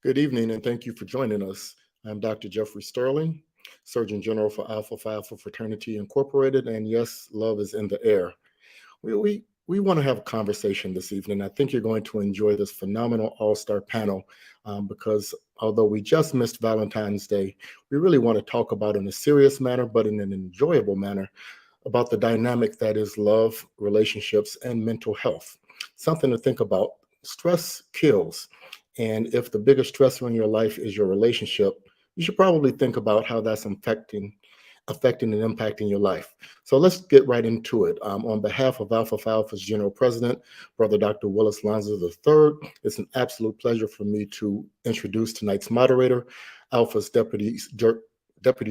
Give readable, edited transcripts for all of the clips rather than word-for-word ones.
Good evening, and thank you for joining us. I'm Dr. Jeffrey Sterling, Surgeon General for Alpha Phi Alpha Fraternity Incorporated, and yes, love is in the air. We want to have a conversation this evening. I think you're going to enjoy this phenomenal all-star panel because although we just missed Valentine's Day, we really want to talk about in a serious manner, but in an enjoyable manner, about the dynamic that is love, relationships, and mental health. Something to think about. Stress kills. And if the biggest stressor in your life is your relationship, you should probably think about how that's affecting and impacting your life. So let's get right into it. On behalf of Alpha Phi Alpha's General President, Brother Dr. Willis Lanza III, it's an absolute pleasure for me to introduce tonight's moderator, Alpha's Deputy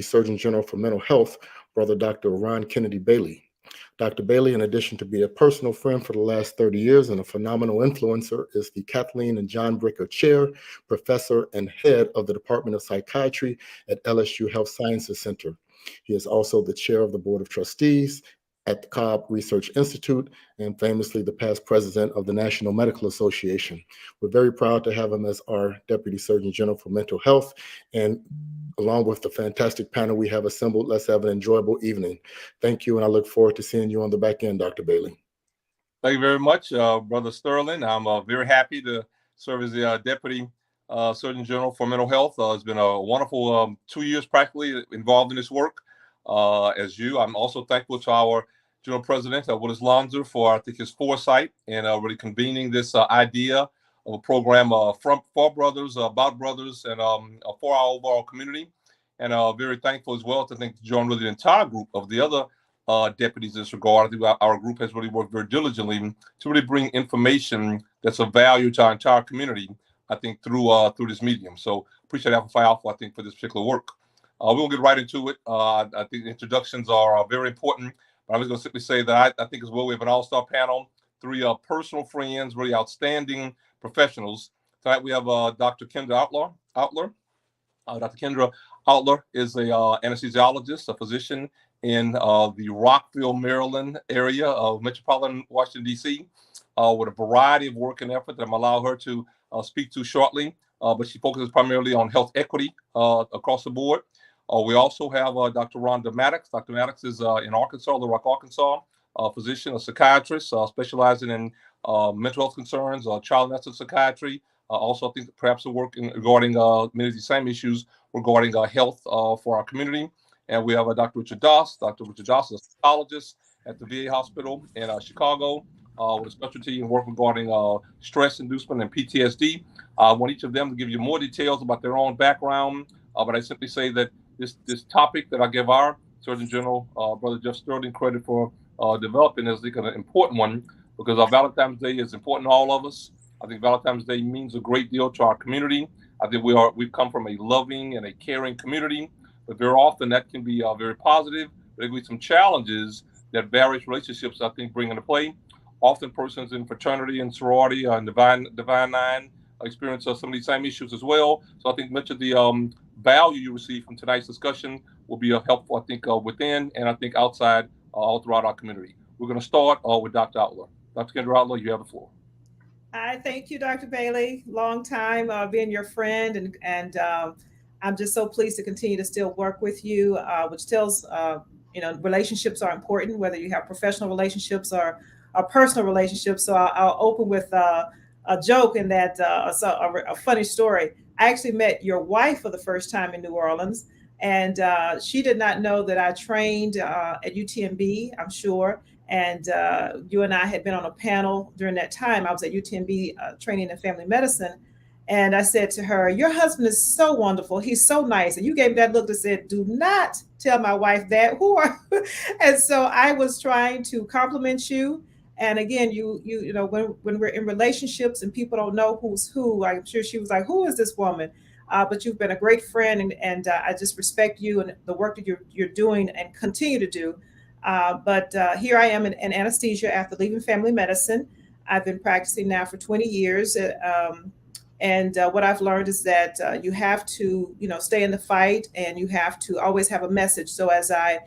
Surgeon General for Mental Health, Brother Dr. Ron Kennedy Bailey. Dr. Bailey, in addition to being a personal friend for the last 30 years and a phenomenal influencer, is the Kathleen and John Bricker Chair, Professor, and Head of the Department of Psychiatry at LSU Health Sciences Center. He is also the Chair of the Board of Trustees at the Cobb Research Institute and famously the past President of the National Medical Association. We're very proud to have him as our Deputy Surgeon General for Mental Health, and along with the fantastic panel we have assembled, let's have an enjoyable evening. Thank you, and I look forward to seeing you on the back end, Dr. Bailey. Thank you very much, Brother Sterling. I'm very happy to serve as the Deputy Surgeon General for Mental Health. It's been a wonderful 2 years practically involved in this work as you. I'm also thankful to our General President, Willis Lanza, for I think his foresight in really convening this idea of a program for brothers, about brothers, and for our overall community. And very thankful as well to thank join really the entire group of the other deputies in this regard. I think our group has really worked very diligently to really bring information that's of value to our entire community, I think, through this medium. So appreciate Alpha Phi Alpha, I think, for this particular work. We'll get right into it. I think the introductions are very important. But I was going to simply say that I think as well we have an all-star panel, three personal friends, really outstanding professionals. Tonight we have Dr. Kendra Outler. Dr. Kendra Outler is a anesthesiologist, a physician in the Rockville, Maryland area of metropolitan Washington, D.C., with a variety of work and effort that I'm going to allow her to speak to shortly. But she focuses primarily on health equity across the board. We also have Dr. Rhonda Maddox. Dr. Maddox is in Arkansas, Little Rock, Arkansas, a physician, a psychiatrist, specializing in mental health concerns, child and adolescent psychiatry. Also, I think perhaps the work regarding many of the same issues regarding health for our community. And we have Dr. Richard Doss. Dr. Richard Doss is a psychologist at the VA hospital in Chicago with a specialty in work regarding stress inducement and PTSD. I want each of them to give you more details about their own background. But I simply say that this topic that I give our Surgeon General, Brother Jeff Sterling, credit for developing is an important one because our Valentine's Day is important to all of us. I think Valentine's Day means a great deal to our community. I think we've come from a loving and a caring community, but very often that can be very positive. There can be some challenges that various relationships, I think, bring into play. Often persons in fraternity and sorority and Divine Nine experience some of these same issues as well. So I think much of the value you receive from tonight's discussion will be helpful, I think, within and I think outside all throughout our community. We're going to start with Dr. Outler. Dr. Kendra Outler, you have the floor. Hi, thank you, Dr. Bailey. Long time being your friend, and I'm just so pleased to continue to still work with you, which tells relationships are important, whether you have professional relationships or personal relationships. So I'll open with a joke in that a funny story. I actually met your wife for the first time in New Orleans, and she did not know that I trained at UTMB, I'm sure. And you and I had been on a panel during that time. I was at UTMB training in family medicine. And I said to her, your husband is so wonderful. He's so nice. And you gave me that look that said, do not tell my wife that. Who are And so I was trying to compliment you. And again, you know, when we're in relationships and people don't know who's who, I'm sure she was like, who is this woman? But you've been a great friend, and I just respect you and the work that you're doing and continue to do. But here I am in anesthesia after leaving family medicine. I've been practicing now for 20 years. And what I've learned is that you have to, stay in the fight, and you have to always have a message. So as I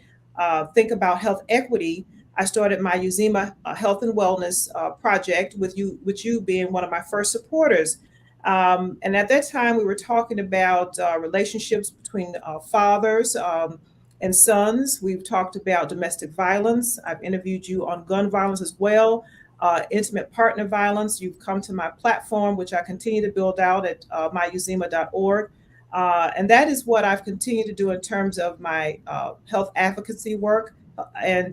think about health equity, I started my Uzima Health and Wellness project with you being one of my first supporters. And at that time, we were talking about relationships between fathers and sons. We've talked about domestic violence. I've interviewed you on gun violence as well, intimate partner violence. You've come to my platform, which I continue to build out at myuzima.org. And that is what I've continued to do in terms of my health advocacy work, and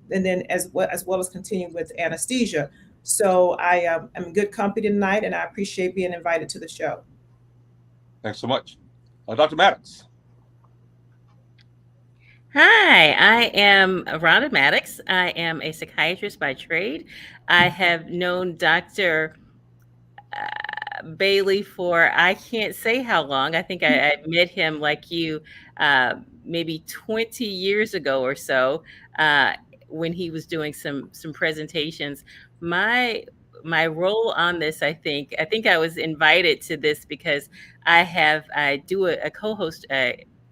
then as well as continuing with anesthesia. So I am in good company tonight, and I appreciate being invited to the show. Thanks so much. Dr. Maddox. Hi, I am Rhonda Maddox. I am a psychiatrist by trade. I have known Dr. Bailey for I can't say how long. I think I met him like you maybe 20 years ago or so uh, when he was doing some presentations. My role on this, I think I was invited to this because I do a co-host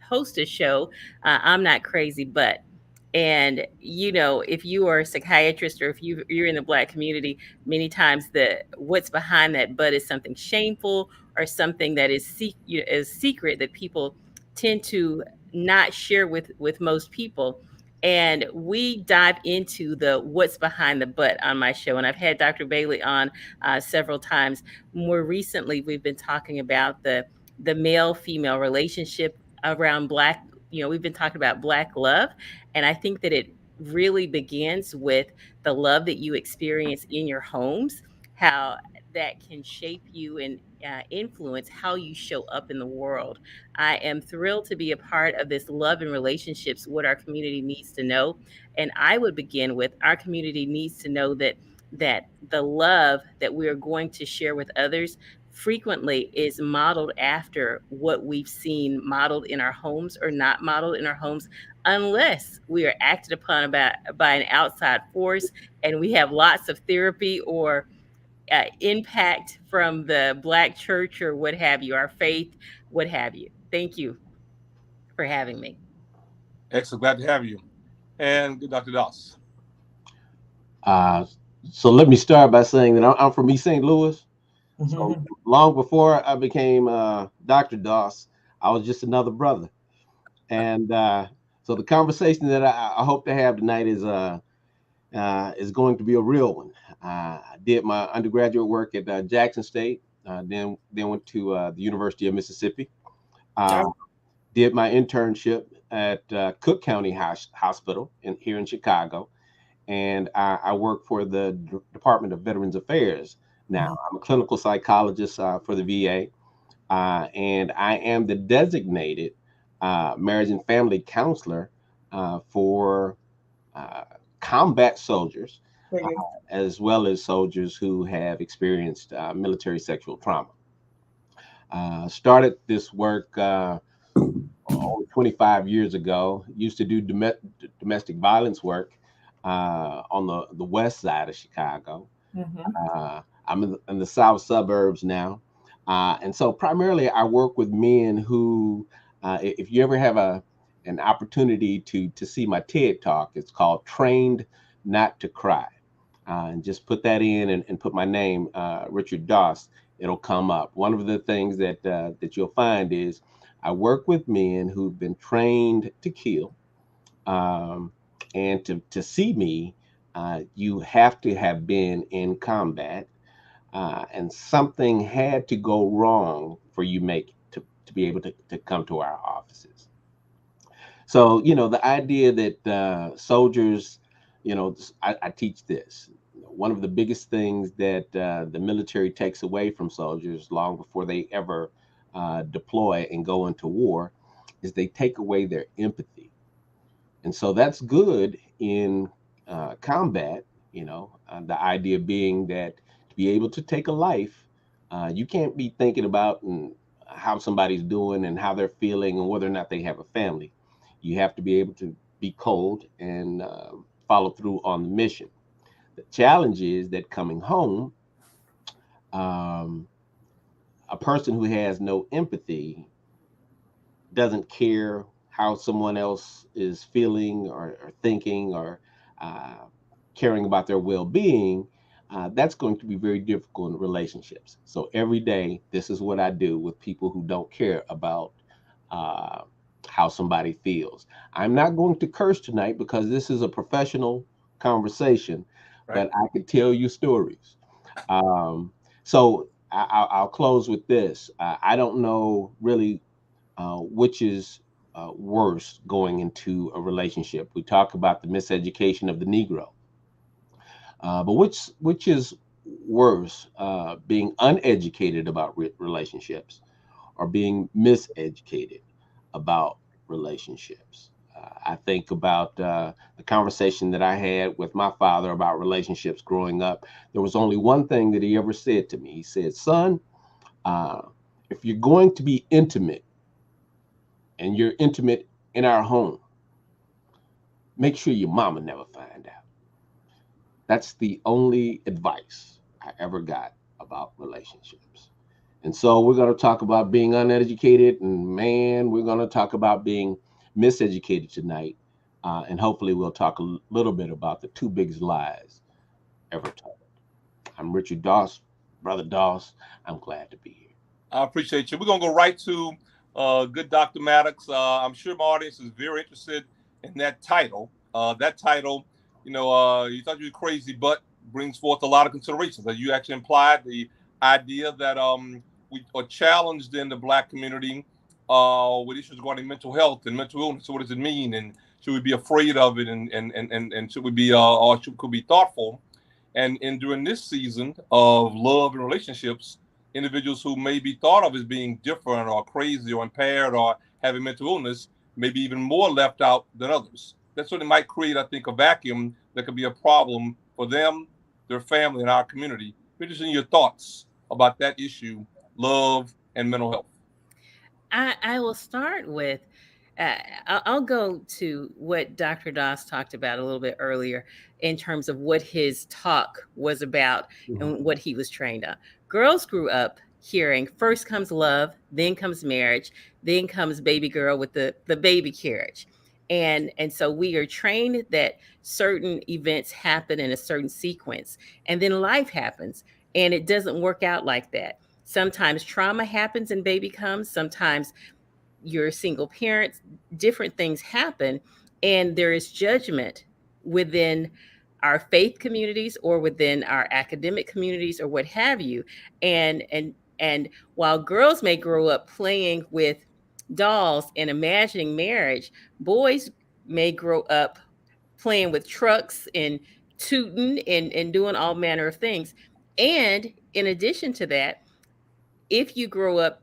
host a show. I'm not crazy, but and if you are a psychiatrist or if you're in the Black community, many times the what's behind that but is something shameful or something that is secret that people tend to not share with most people. And we dive into the what's behind the but on my show, and I've had Dr. Bailey on several times. More recently, we've been talking about the male female relationship around Black. We've been talking about Black love, and I think that it really begins with the love that you experience in your homes, how that can shape you and influence how you show up in the world. I am thrilled to be a part of this love and relationships, what our community needs to know. And I would begin with our community needs to know that the love that we are going to share with others frequently is modeled after what we've seen modeled in our homes or not modeled in our homes, unless we are acted upon by an outside force and we have lots of therapy or impact from the Black church or what have you, our faith, what have you. Thank you for having me. Excellent. Glad to have you. And Dr. Doss. Uh, so let me start by saying that I'm from East St. Louis. So long before I became Dr. Doss, I was just another brother. And so the conversation that I hope to have tonight is going to be a real one. I did my undergraduate work at Jackson State, then went to the University of Mississippi. Did my internship at Cook County Hospital here in Chicago, and I work for the Department of Veterans Affairs now. I'm a clinical psychologist for the VA, and I am the designated marriage and family counselor for combat soldiers, as well as soldiers who have experienced military sexual trauma. Started this work over 25 years ago. Used to do domestic violence work on the west side of Chicago. I'm in the south suburbs now. And so primarily I work with men who, if you ever have an opportunity to see my TED Talk, it's called Trained Not to Cry. And just put that in and put my name, Richard Doss, it'll come up. One of the things that you'll find is I work with men who've been trained to kill. And to see me, you have to have been in combat. And something had to go wrong for you to be able to come to our offices. So, the idea that soldiers, I teach this. One of the biggest things that the military takes away from soldiers long before they ever deploy and go into war is they take away their empathy. And so that's good in combat, the idea being that to be able to take a life, you can't be thinking about how somebody's doing and how they're feeling and whether or not they have a family. You have to be able to be cold and follow through on the mission. The challenge is that coming home, a person who has no empathy doesn't care how someone else is feeling or thinking or caring about their well-being. that's going to be very difficult in relationships. So every day, this is what I do with people who don't care about uh, how somebody feels. I'm not going to curse tonight because this is a professional conversation, Right. but I could tell you stories. So I'll close with this. I don't know really which is worse going into a relationship. We talk about the miseducation of the Negro, but which is worse, being uneducated about relationships or being miseducated about relationships? I think about the conversation that I had with my father about relationships growing up. There was only one thing that he ever said to me. He said, "Son, uh, if you're going to be intimate and you're intimate in our home, make sure your mama never find out." That's the only advice I ever got about relationships. And so we're going to talk about being uneducated, and man, we're going to talk about being miseducated tonight. And hopefully, we'll talk a little bit about the two biggest lies ever told. I'm Richard Doss, Brother Doss. I'm glad to be here. I appreciate you. We're going to go right to good Dr. Maddox. I'm sure my audience is very interested in that title. That title, you thought you were crazy, but brings forth a lot of considerations. You actually implied the idea that we are challenged in the Black community with issues regarding mental health and mental illness. So what does it mean? And should we be afraid of it? And should we be, could be thoughtful? And during this season of love and relationships, individuals who may be thought of as being different or crazy or impaired or having mental illness may be even more left out than others. That certainly might create, I think, a vacuum that could be a problem for them, their family, and our community. I'm interested in your thoughts about that issue, love and mental health. I will start with, I'll go to what Dr. Doss talked about a little bit earlier in terms of what his talk was about and what he was trained on. Girls grew up hearing first comes love, then comes marriage, then comes baby girl with the baby carriage. And so we are trained that certain events happen in a certain sequence, and then life happens, and it doesn't work out like that. Sometimes trauma happens and baby comes. Sometimes you're a single parent. Different things happen. And there is judgment within our faith communities or within our academic communities or what have you. And while girls may grow up playing with dolls and imagining marriage, boys may grow up playing with trucks and tooting and doing all manner of things. And in addition to that, if you grew up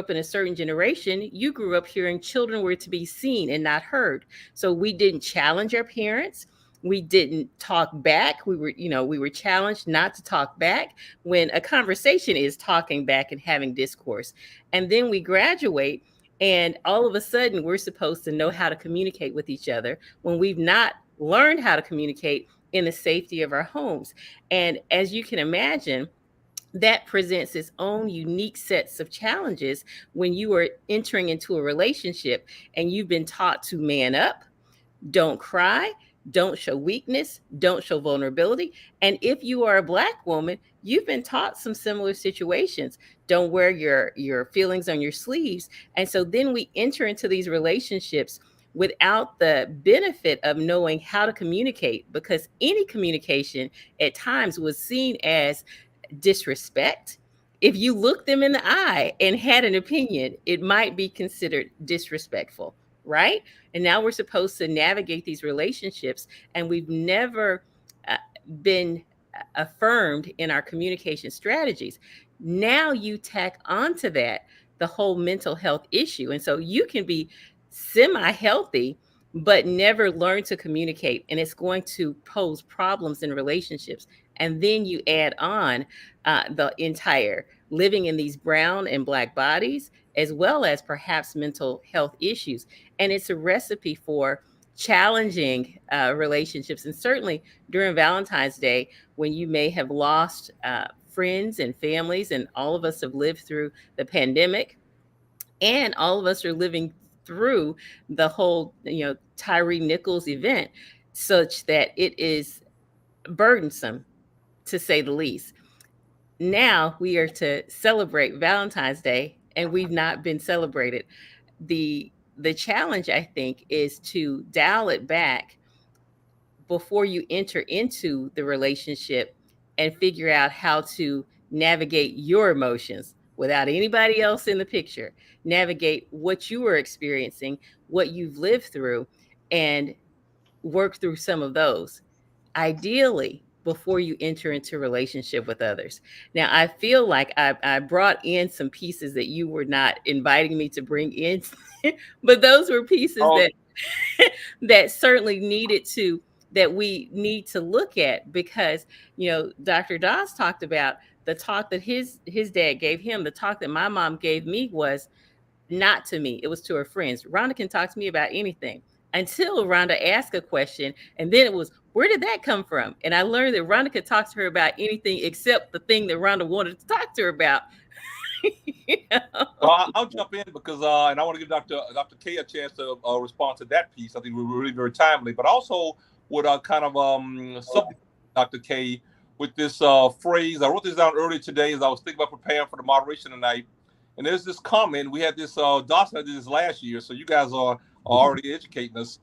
in a certain generation, you grew up hearing children were to be seen and not heard. So we didn't challenge our parents. We didn't talk back. We were challenged not to talk back when a conversation is talking back and having discourse. And then we graduate, and all of a sudden we're supposed to know how to communicate with each other when we've not learned how to communicate in the safety of our homes. And as you can imagine, that presents its own unique sets of challenges when you are entering into a relationship and you've been taught to man up, don't cry, don't show weakness, don't show vulnerability. And if you are a Black woman, you've been taught some similar situations. Don't wear your feelings on your sleeves. And so then we enter into these relationships without the benefit of knowing how to communicate, because any communication at times was seen as disrespect. If you looked them in the eye and had an opinion, it might be considered disrespectful, right? And now we're supposed to navigate these relationships, and we've never been affirmed in our communication strategies. Now you tack onto that the whole mental health issue. And so you can be semi-healthy, but never learn to communicate, and it's going to pose problems in relationships. And then you add on the entire living in these brown and Black bodies, as well as perhaps mental health issues. And it's a recipe for challenging relationships. And certainly during Valentine's Day, when you may have lost friends and families, and all of us have lived through the pandemic, and all of us are living through the whole, Tyree Nichols event, such that it is burdensome to say the least. Now we are to celebrate Valentine's Day, and we've not been celebrated. The challenge, I think, is to dial it back before you enter into the relationship and figure out how to navigate your emotions without anybody else in the picture, navigate what you are experiencing, what you've lived through, and work through some of those, ideally before you enter into a relationship with others. Now, I feel like I brought in some pieces that you were not inviting me to bring in, but those were pieces Oh, that that certainly needed to, that we need to look at, because Dr. Doss talked about the talk that his dad gave him. The talk that my mom gave me was not to me, it was to her friends. Rhonda can talk to me about anything, until Rhonda asked a question, and then it was, where did that come from? And I learned that Rhonda could talk to her about anything except the thing that Rhonda wanted to talk to her about. well, I'll jump in because, and I want to give Dr. K a chance to respond to that piece. I think we're really very timely, but also would kind of supplement Dr. K with this phrase. I wrote this down earlier today as I was thinking about preparing for the moderation tonight. And there's this comment. We had this, Dawson did this last year, so you guys are already educating us.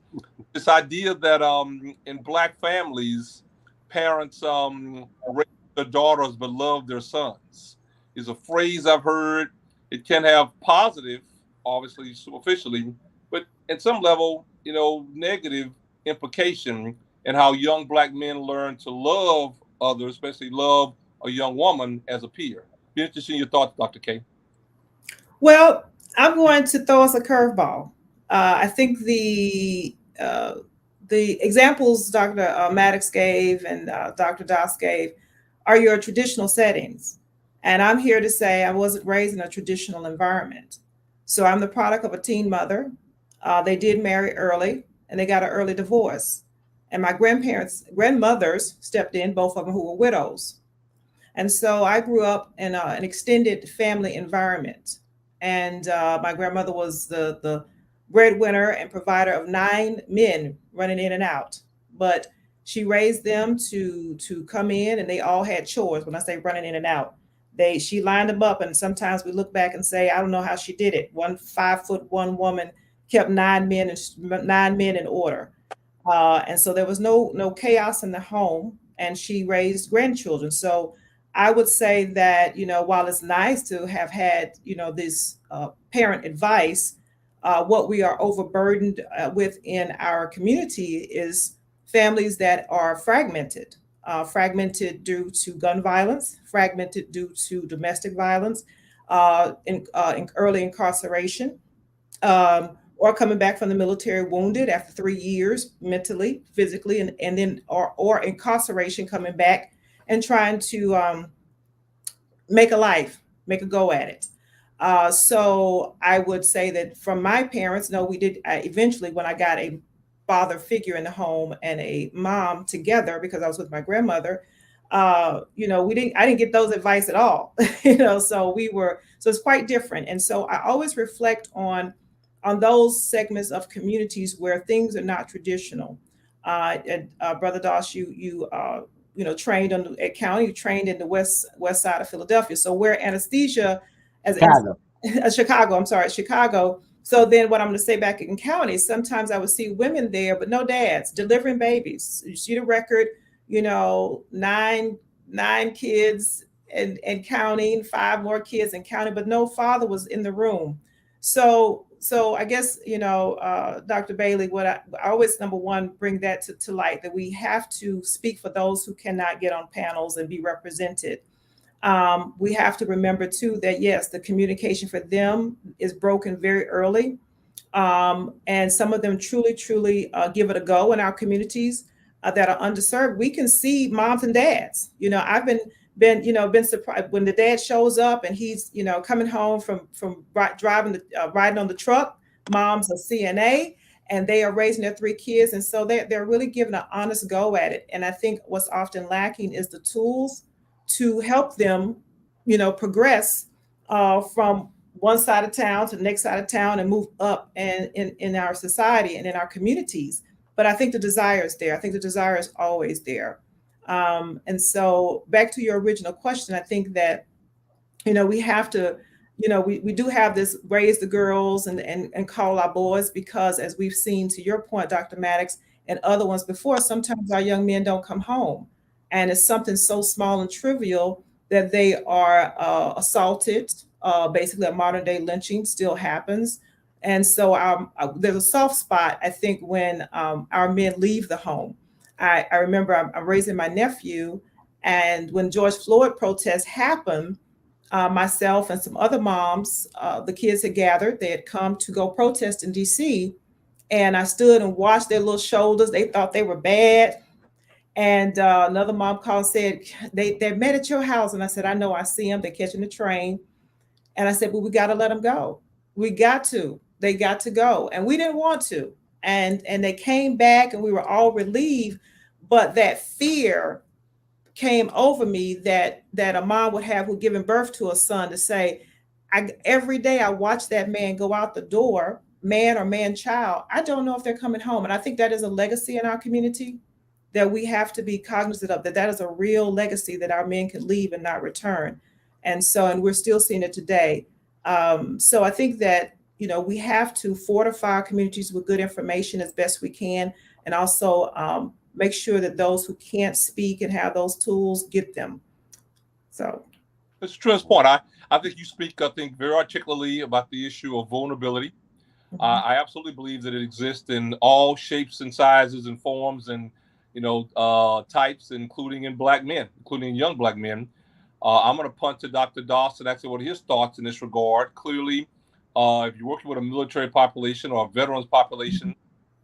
This idea that in Black families, parents raise their daughters but love their sons is a phrase I've heard. It can have positive, obviously, superficially, but at some level, negative implication in how young Black men learn to love others, especially love a young woman as a peer. Be interested in your thoughts, Dr. K. Well, I'm going to throw us a curveball. I think the examples Dr. Maddox gave and Dr. Doss gave are your traditional settings. And I'm here to say I wasn't raised in a traditional environment. So I'm the product of a teen mother. They did marry early, and they got an early divorce. And my grandmothers stepped in, both of them who were widows. And so I grew up in an extended family environment. And my grandmother was the breadwinner and provider of 9 men running in and out. But she raised them to come in, and they all had chores. When I say running in and out, she lined them up, and sometimes we look back and say, I don't know how she did it. One 5'1" woman kept 9 men in order, and so there was no chaos in the home, and she raised grandchildren. So I would say that while it's nice to have had this parent advice, what we are overburdened with in our community is families that are fragmented. Fragmented due to gun violence, fragmented due to domestic violence, in early incarceration, or coming back from the military wounded after 3 years, mentally, physically, and then or incarceration, coming back and trying to make a life, make a go at it. So I would say that from my parents, no, we did eventually, when I got a father figure in the home and a mom together, because I was with my grandmother, I didn't get those advice at all. So it's quite different. And so I always reflect on those segments of communities where things are not traditional. And Brother Doss, you trained at County, you trained in the west side of Philadelphia. So where anesthesia Chicago. So then what I'm going to say back in County, sometimes I would see women there, but no dads delivering babies. You see the record, 9 kids and counting, 5 more kids and counting, but no father was in the room. So I guess, Dr. Bailey, what I always, number one, bring that to light, that we have to speak for those who cannot get on panels and be represented. We have to remember too that yes, the communication for them is broken very early. And some of them truly give it a go in our communities that are underserved. We can see moms and dads. I've been surprised when the dad shows up and he's coming home from riding on the truck. Mom's a CNA, and they are raising their 3 kids, and so they're really giving an honest go at it. And I think what's often lacking is the tools to help them, progress from one side of town to the next side of town and move up and in our society and in our communities. But I think the desire is there. I think the desire is always there. And so back to your original question, I think that, we have to, we do have this raise the girls and call our boys, because as we've seen, to your point, Dr. Maddox, and other ones before, sometimes our young men don't come home. And it's something so small and trivial that they are assaulted. Basically, a modern day lynching still happens. And so there's a soft spot, I think, when our men leave the home. I remember I'm raising my nephew, and when George Floyd protests happened, myself and some other moms, the kids had gathered. They had come to go protest in DC. And I stood and watched their little shoulders. They thought they were bad. And another mom called and said, they met at your house. And I said, I know, I see them. They're catching the train. And I said, well, we got to let them go. We got to. They got to go. And we didn't want to. And they came back, and we were all relieved. But that fear came over me that a mom would have, who given birth to a son, to say, every day I watch that man go out the door, man or man child. I don't know if they're coming home. And I think that is a legacy in our community that we have to be cognizant of, that is a real legacy that our men could leave and not return. And we're still seeing it today. So I think that, we have to fortify our communities with good information as best we can, and also make sure that those who can't speak and have those tools get them. So it's a true point. I think you speak, I think, very articulately about the issue of vulnerability. Mm-hmm. I absolutely believe that it exists in all shapes and sizes and forms and, types, including in Black men, including young Black men. I'm going to punt to Dr. Doss and actually what his thoughts in this regard. Clearly, if you're working with a military population or a veterans population,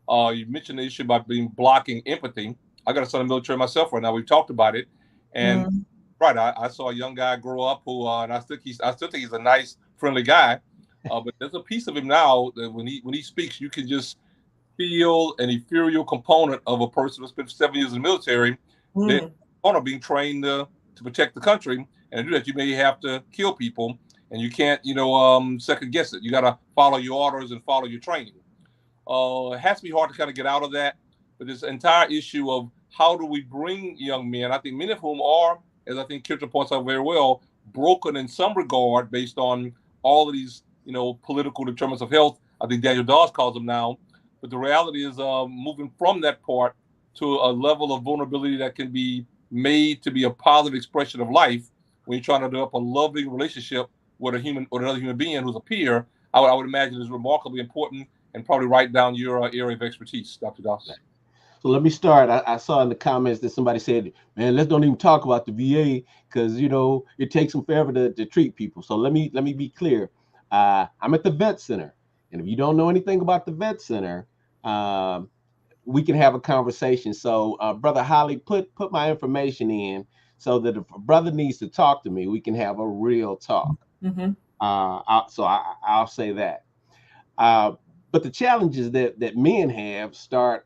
you mentioned the issue about blocking empathy. I got a son in the military myself right now. We've talked about it. And right, I saw a young guy grow up who, and I still think he's a nice, friendly guy. But there's a piece of him now that when he speaks, you can just feel an ethereal component of a person who spent 7 years in the military. They're being trained to protect the country, and to do that, you may have to kill people, and you can't, second guess it. You got to follow your orders and follow your training. It has to be hard to kind of get out of that. But this entire issue of how do we bring young men, I think many of whom are, as I think Kirsten points out very well, broken in some regard based on all of these, political determinants of health. I think Daniel Dawes calls them now. But the reality is moving from that part to a level of vulnerability that can be made to be a positive expression of life when you're trying to develop a loving relationship with another human being who's a peer. I would imagine is remarkably important and probably right down your area of expertise, Dr. Dawson. So let me start. I saw in the comments that somebody said, man, let's don't even talk about the VA because, it takes them forever to treat people. So let me be clear. I'm at the vet center. And if you don't know anything about the vet center, we can have a conversation. So Brother Holly, put my information in so that if a brother needs to talk to me, we can have a real talk. Mm-hmm. I'll say that. But the challenges that men have start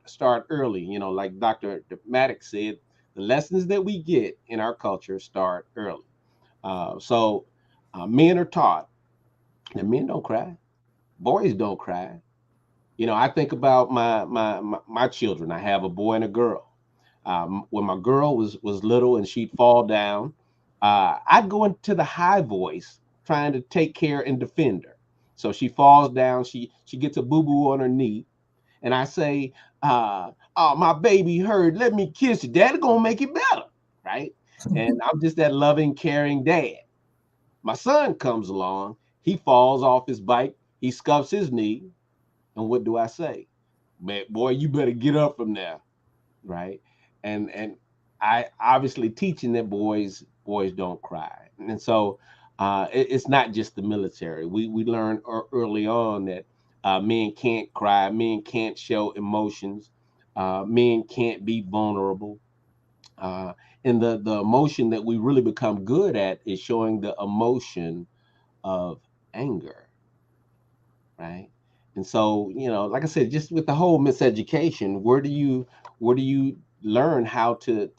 early. Like Dr. Maddox said, the lessons that we get in our culture start early. So men are taught that men don't cry, boys don't cry. I think about my children. I have a boy and a girl. When my girl was little and she'd fall down, I'd go into the high voice trying to take care and defend her. So she falls down, she gets a boo-boo on her knee, and I say, oh, my baby hurt, let me kiss you. Dad's gonna make it better, right? And I'm just that loving, caring dad. My son comes along, he falls off his bike, he scuffs his knee, and what do I say? Man, boy, you better get up from there, right? And I obviously teaching that boys don't cry. And so it's not just the military. We learned early on that men can't cry, men can't show emotions, men can't be vulnerable. And the emotion that we really become good at is showing the emotion of anger, right? And so, like I said, just with the whole miseducation, where do you learn how to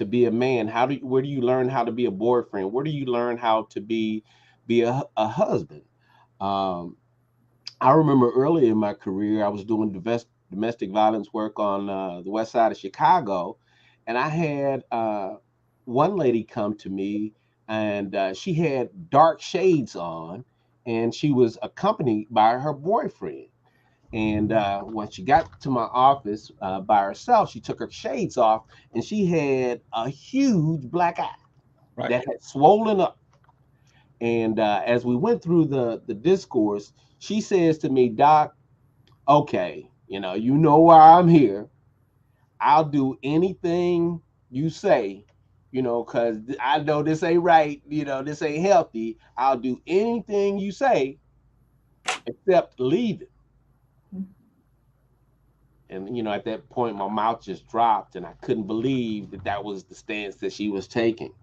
be a man? Where do you learn how to be a boyfriend? Where do you learn how to be a husband? I remember early in my career, I was doing domestic violence work on the west side of Chicago, And I had one lady come to me, and she had dark shades on, and she was accompanied by her boyfriend. And when she got to my office by herself, she took her shades off, and she had a huge black eye that had swollen up. And as we went through the discourse, she says to me, "Doc, okay, you know why I'm here. I'll do anything you say, because I know this ain't right, this ain't healthy. I'll do anything you say except leave it." And at that point, my mouth just dropped, and I couldn't believe that was the stance that she was taking.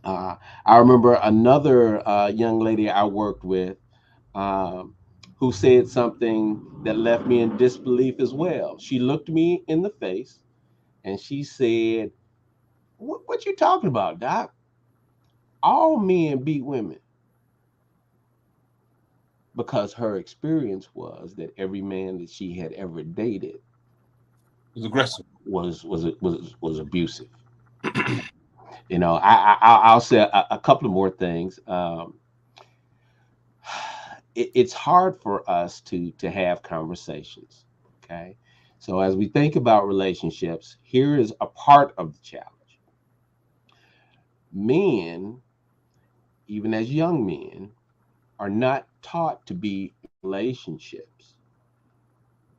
I remember another young lady I worked with um, who said something that left me in disbelief as well. She looked me in the face and she said, what you talking about, Doc? All men beat women. Because her experience was that every man that she had ever dated was aggressive, was abusive. I'll say a couple of more things. It's hard for us to have conversations. Okay, so as we think about relationships, here is a part of the challenge. Men, even as young men, are not taught to be in relationships.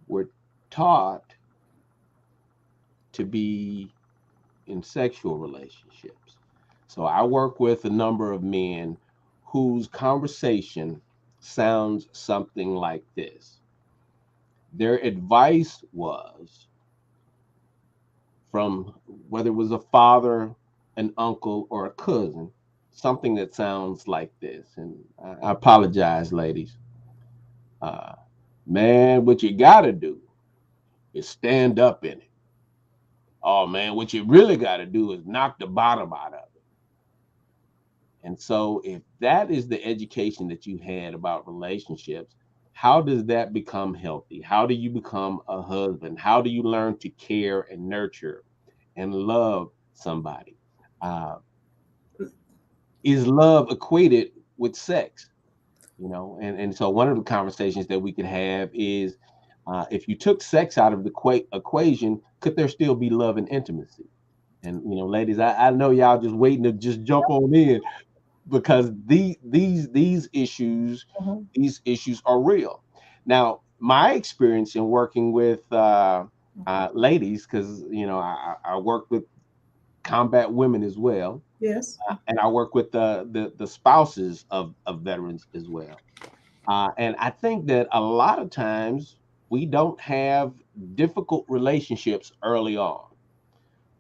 We're taught to be in sexual relationships. So I work with a number of men whose conversation sounds something like this. Their advice was from whether it was a father, an uncle, or a cousin, something that sounds like this. And I apologize, ladies. Man, what you gotta do is stand up in it. Oh man, what you really gotta do is knock the bottom out of it. And so if that is the education that you had about relationships, how does that become healthy? How do you become a husband? How do you learn to care and nurture and love somebody? Is love equated with sex? And so one of the conversations that we could have is, if you took sex out of the equation, could there still be love and intimacy? And ladies, I know y'all just waiting to just jump on in, because these issues are real. Now, my experience in working with ladies, because I work with combat women as well. Yes. And I work with the spouses of veterans as well. And I think that a lot of times we don't have difficult relationships early on.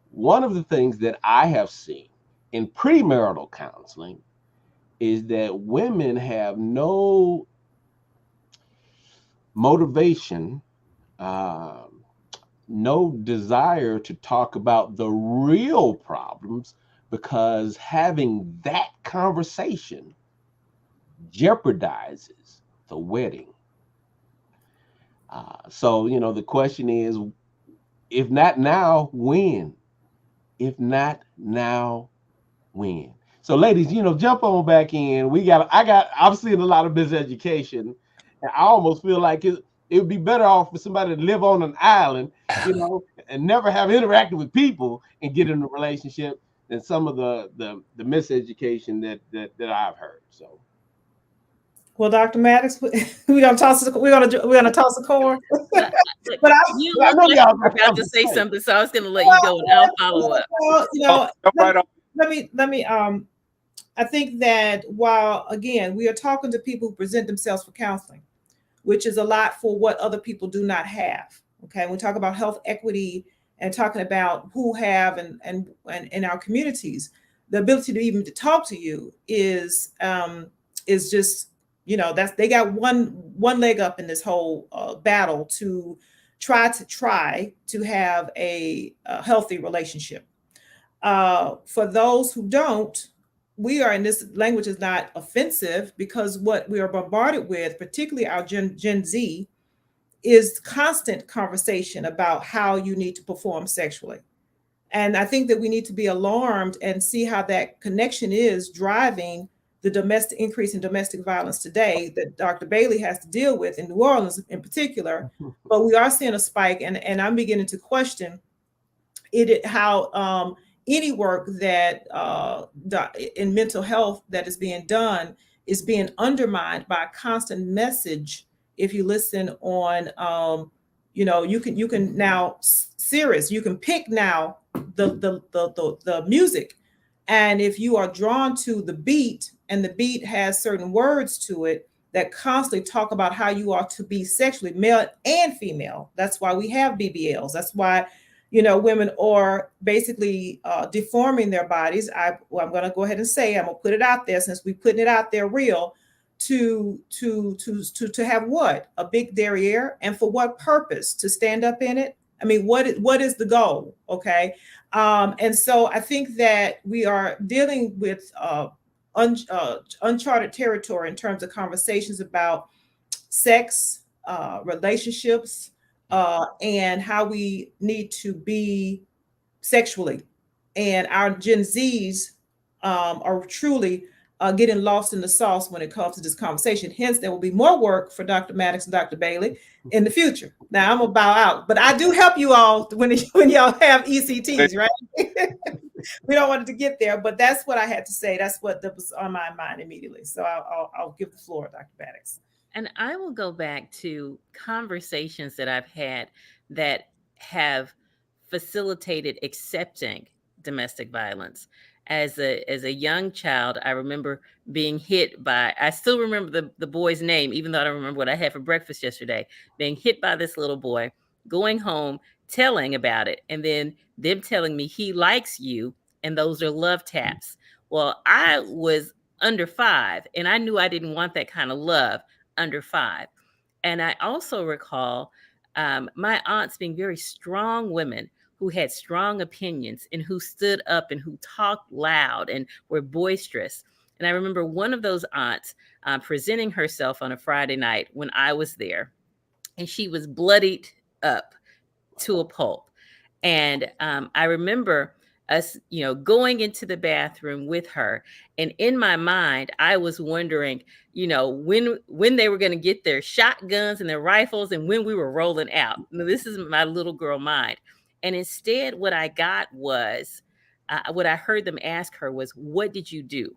One of the things that I have seen in premarital counseling is that women have no motivation, no desire to talk about the real problems, because having that conversation jeopardizes the wedding. So, the question is, if not now, when? If not now, when? So, ladies, jump on back in. I'm seeing a lot of miseducation, and I almost feel like it would be better off for somebody to live on an island, and never have interacted with people and get in a relationship, than some of the miseducation that I've heard. So. Well, Dr. Maddox, we're gonna toss a coin. But you look like you were about to say something, so I was going to let you go, and I'll follow up. Well, let me. I think that while again we are talking to people who present themselves for counseling, which is a lot for what other people do not have. Okay, we talk about health equity and talking about who have and in our communities, the ability to even to talk to you is just. They got one leg up in this whole battle to try to have a healthy relationship. For those who don't, we are, and this language is not offensive, because what we are bombarded with, particularly our Gen Z, is constant conversation about how you need to perform sexually. And I think that we need to be alarmed and see how that connection is driving the domestic increase in domestic violence today that Dr. Bailey has to deal with in New Orleans in particular. But we are seeing a spike, and I'm beginning to question how any work that in mental health that is being done is being undermined by a constant message. If you listen on, you can now Sirius, you can pick now the music, and if you are drawn to the beat, and the beat has certain words to it that constantly talk about how you are to be sexually male and female. That's why we have BBLs. That's why women are basically deforming their bodies. I'm going to go ahead and say, I'm going to put it out there, since we're putting it out there real, to have what? A big derriere, and for what purpose? To stand up in it? I mean, what is the goal? Okay. And so I think that we are dealing with uncharted territory in terms of conversations about sex, relationships, and how we need to be sexually. And our Gen Zs are truly getting lost in the sauce when it comes to this conversation. Hence, there will be more work for Dr. Maddox and Dr. Bailey in the future. Now, I'm gonna bow out, but I do help you all when y'all have ECTs, right? We don't want it to get there, but that's what I had to say. That's what was on my mind immediately. So I'll give the floor, Dr. Maddox. And I will go back to conversations that I've had that have facilitated accepting domestic violence. As a young child, I remember being hit by, I still remember the boy's name, even though I don't remember what I had for breakfast yesterday, being hit by this little boy, going home, telling about it, and then them telling me he likes you, and those are love taps. Well, I was under 5, and I knew I didn't want that kind of love under 5. And I also recall my aunts being very strong women who had strong opinions and who stood up and who talked loud and were boisterous. And I remember one of those aunts presenting herself on a Friday night when I was there, and she was bloodied up to a pulp. And I remember us, going into the bathroom with her. And in my mind, I was wondering, when they were going to get their shotguns and their rifles and when we were rolling out. Now, this is my little girl mind. And instead, what I got was, what I heard them ask her was, what did you do?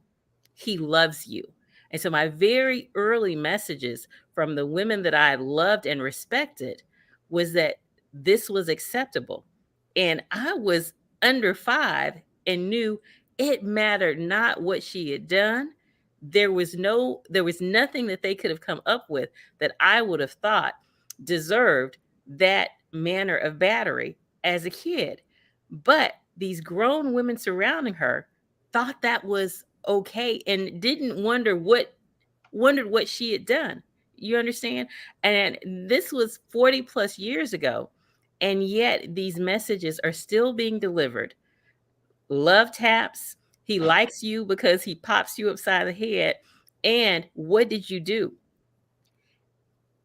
He loves you. And so my very early messages from the women that I loved and respected was that this was acceptable. And I was under 5 and knew it mattered not what she had done. There was nothing that they could have come up with that I would have thought deserved that manner of battery as a kid. But these grown women surrounding her thought that was okay and didn't wondered what she had done. You understand? And this was 40 plus years ago. And yet these messages are still being delivered. Love taps. He likes you because he pops you upside the head. And what did you do?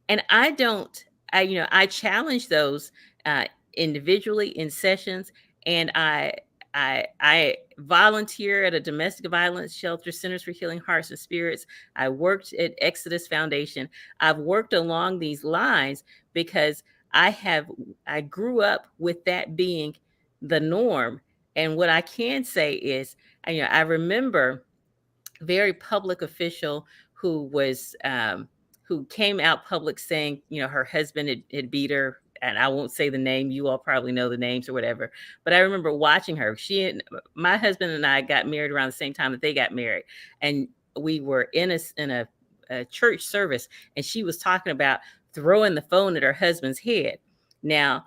And I challenge those individually in sessions, and I volunteer at a domestic violence shelter, Centers for Healing Hearts and Spirits. I worked at Exodus Foundation. I've worked along these lines because I grew up with that being the norm. And what I can say is, I remember a very public official who came out public saying, her husband had beat her. And I won't say the name. You all probably know the names or whatever. But I remember watching her. My husband and I got married around the same time that they got married. And we were in a church service, and she was talking about throwing the phone at her husband's head. Now,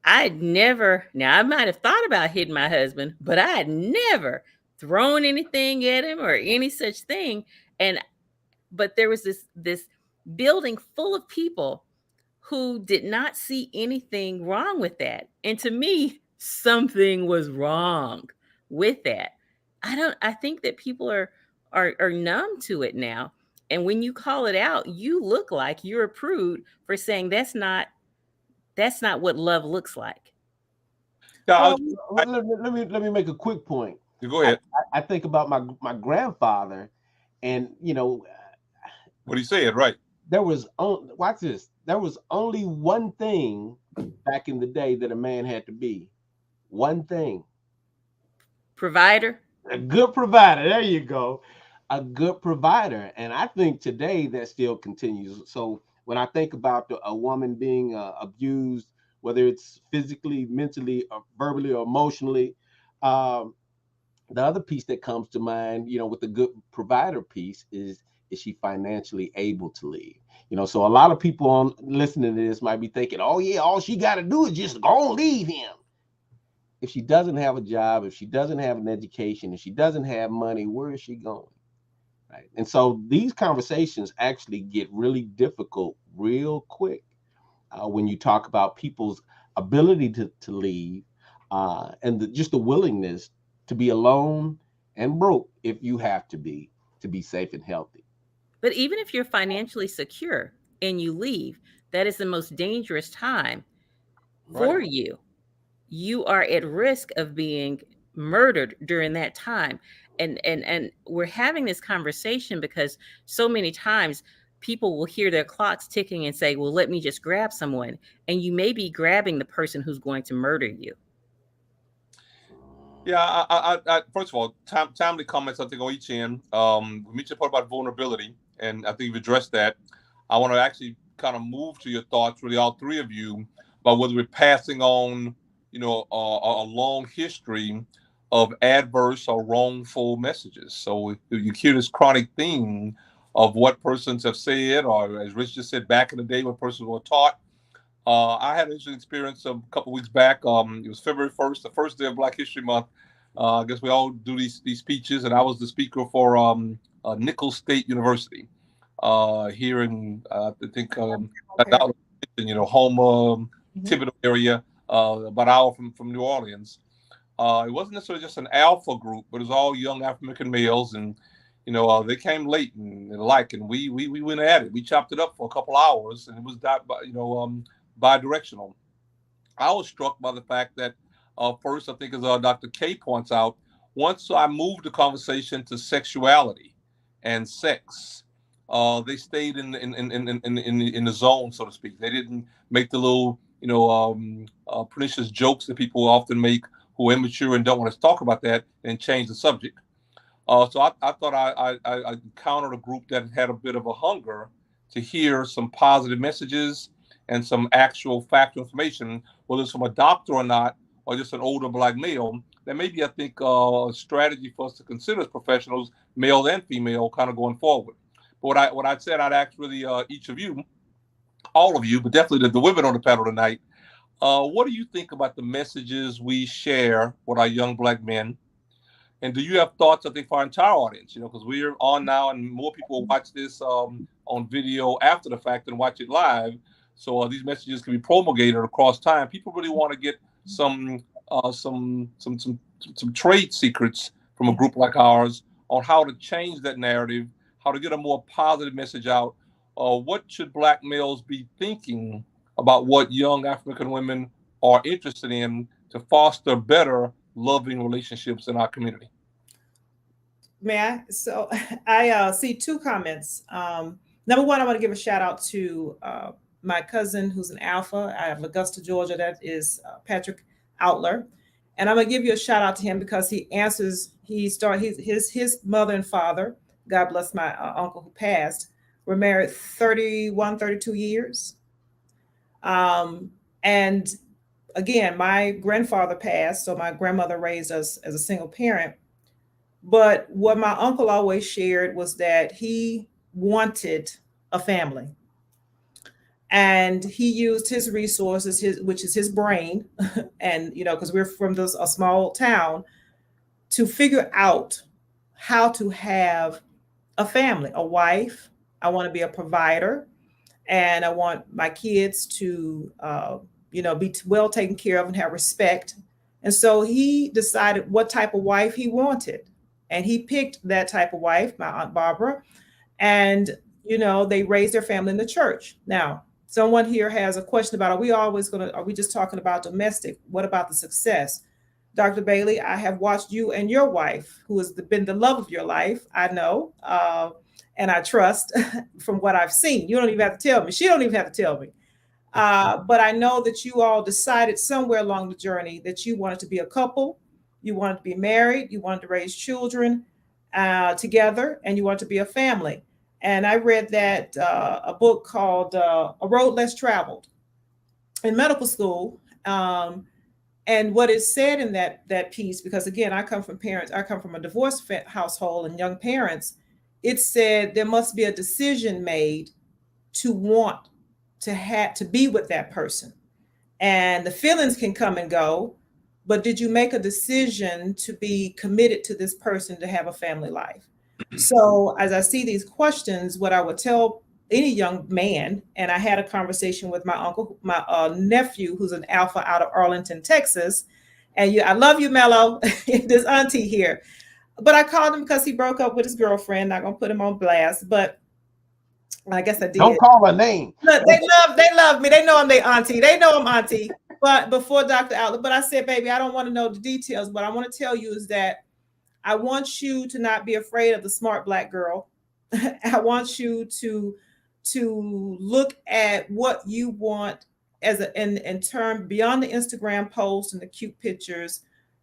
I might have thought about hitting my husband, but I had never thrown anything at him or any such thing. But there was this building full of people who did not see anything wrong with that. And to me, something was wrong with that. I think that people are numb to it now. And when you call it out, you look like you're a prude for saying that's not what love looks like. Yeah, let me make a quick point. you go ahead. I think about my grandfather, and What he said, right? there was watch this. There was only one thing back in the day that a man had to be. One thing. Provider. A good provider. There you go. A good provider. And I think today that still continues. So when I think about a woman being abused, whether it's physically, mentally, or verbally, or emotionally, the other piece that comes to mind, with the good provider piece is she financially able to leave? So a lot of people on listening to this might be thinking, oh yeah, all she got to do is just go leave him. If she doesn't have a job, if she doesn't have an education, if she doesn't have money, where is she going? Right. And so these conversations actually get really difficult real quick when you talk about people's ability to leave and just the willingness to be alone and broke if you have to be safe and healthy. But even if you're financially secure and you leave, that is the most dangerous time for you. You are at risk of being murdered during that time. And we're having this conversation because so many times people will hear their clocks ticking and say, well, let me just grab someone. And you may be grabbing the person who's going to murder you. Yeah, I first of all, timely comments, I think, on each end. We mentioned the part about vulnerability, and I think you've addressed that. I want to actually kind of move to your thoughts, really, all three of you, about whether we're passing on, a long history of adverse or wrongful messages. So you hear this chronic theme of what persons have said, or as Rich just said, back in the day when persons were taught. I had an interesting experience a couple of weeks back. It was February 1st, the first day of Black History Month. I guess we all do these speeches, and I was the speaker for Nicholls State University here in, I think, home Thibodeau area, about an hour from New Orleans. It wasn't necessarily just an alpha group, but it was all young African males, and they came late and we went at it. We chopped it up for a couple hours, and it was bi-directional. I was struck by the fact that first, I think, as Dr. K points out, once I moved the conversation to sexuality and sex, they stayed in the zone, so to speak. They didn't make the little pernicious jokes that people often make who are immature and don't want to talk about that, and change the subject. So I thought I encountered a group that had a bit of a hunger to hear some positive messages and some actual factual information, whether it's from a doctor or not, or just an older Black male. That may be, I think, a strategy for us to consider as professionals, male and female, kind of going forward. But what I said, I'd ask really each of you, all of you, but definitely the women on the panel tonight, what do you think about the messages we share with our young Black men? And do you have thoughts, I think, for our entire audience? Because we're on now, and more people watch this on video after the fact than watch it live. So these messages can be promulgated across time. People really want to get some trade secrets from a group like ours on how to change that narrative, how to get a more positive message out. What should Black males be thinking about what young African women are interested in to foster better, loving relationships in our community? May I? So I see two comments. Number one, I want to give a shout out to my cousin who's an alpha out of Augusta, Georgia. That is Patrick Outler. And I'm going to give you a shout out to him because he answers, his mother and father, God bless my uncle who passed, were married 31, 32 years. And again, my grandfather passed, so my grandmother raised us as a single parent. But what my uncle always shared was that he wanted a family. And he used his resources, which is his brain, and because we're from a small town, to figure out how to have a family, a wife. I want to be a provider, and I want my kids to, be well taken care of and have respect. And so he decided what type of wife he wanted, and he picked that type of wife, my Aunt Barbara, and they raised their family in the church. Now, Someone here has a question about, are we just talking about domestic? What about the success? Dr. Bailey, I have watched you and your wife, who has been the love of your life, I know, and I trust from what I've seen. You don't even have to tell me. She don't even have to tell me. But I know that you all decided somewhere along the journey that you wanted to be a couple, you wanted to be married, you wanted to raise children together, and you wanted to be a family. And I read that a book called A Road Less Traveled in medical school. And what is said in that piece, because again, I come from a divorced household and young parents. It said there must be a decision made to want to be with that person, and the feelings can come and go, but did you make a decision to be committed to this person to have a family life? So as I see these questions, what I would tell any young man, and I had a conversation with my nephew, who's an alpha out of Arlington, Texas, and I love you, Mello, this auntie here, but I called him because he broke up with his girlfriend. Not gonna put him on blast, but I guess I did. Don't call her name. Look, they love me. They know I'm their auntie. They know I'm auntie. But before Dr. Outlet, but I said, baby, I don't want to know the details. What I want to tell you is that I want you to not be afraid of the smart Black girl. I want you to look at what you want as in term beyond the Instagram post and the cute pictures.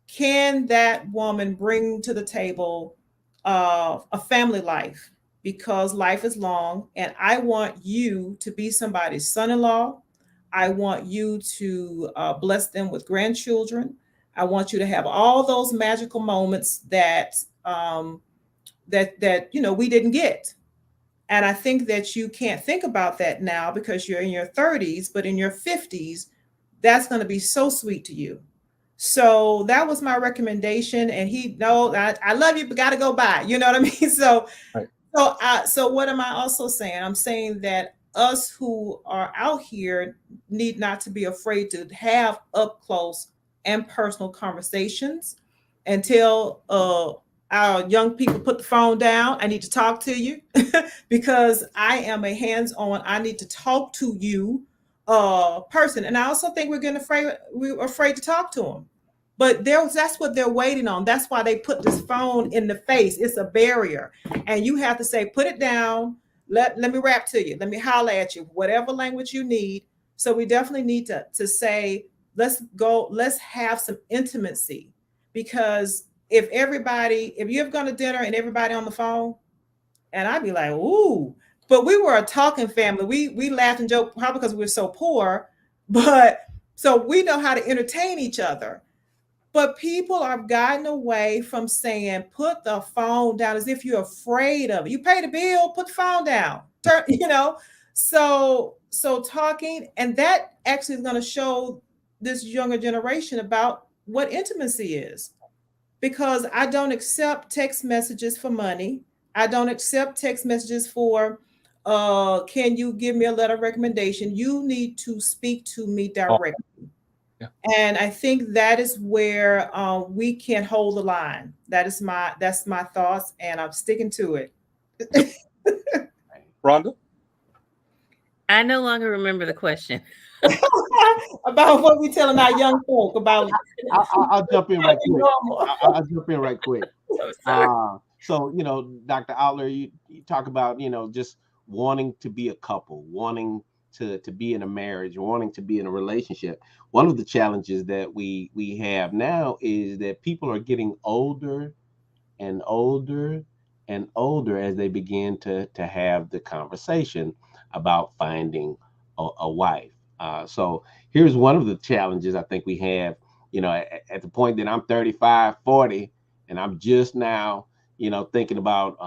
Can that woman bring to the table a family life? Because life is long, and I want you to be somebody's son-in-law. I want you to bless them with grandchildren. I want you to have all those magical moments that we didn't get. And I think that you can't think about that now because you're in your 30s, but in your 50s, that's going to be so sweet to you. So that was my recommendation. And I love you, but got to go by. You know what I mean? So, right. So what am I also saying? I'm saying that us who are out here need not to be afraid to have up close and personal conversations and tell our young people, put the phone down. I need to talk to you because I am a hands-on, I need to talk to you person. And I also think we're afraid to talk to them. But that's what they're waiting on. That's why they put this phone in the face. It's a barrier. And you have to say, put it down. Let me rap to you. Let me holler at you, whatever language you need. So we definitely need to say, let's have some intimacy. Because if you've gone to dinner and everybody on the phone, and I'd be like, ooh, but we were a talking family. We laughed and joked, probably because we were so poor, but so we know how to entertain each other. But people are gotten away from saying, put the phone down, as if you're afraid of it. You pay the bill, put the phone down. So talking, and that actually is going to show this younger generation about what intimacy is. Because I don't accept text messages for money. I don't accept text messages for, can you give me a letter of recommendation? You need to speak to me directly. Yeah. And I think that is where we can hold the line. That's my thoughts, and I'm sticking to it. Rhonda? I no longer remember the question. About what we telling our young folk about. I'll jump in right quick. I'll jump in right quick. So Dr. Outler, you talk about just wanting to be a couple, wanting to be in a marriage, wanting to be in a relationship. One of the challenges that we have now is that people are getting older and older and older as they begin to have the conversation about finding a wife. So here's one of the challenges I think we have, at the point that I'm 35, 40, and I'm just now, thinking about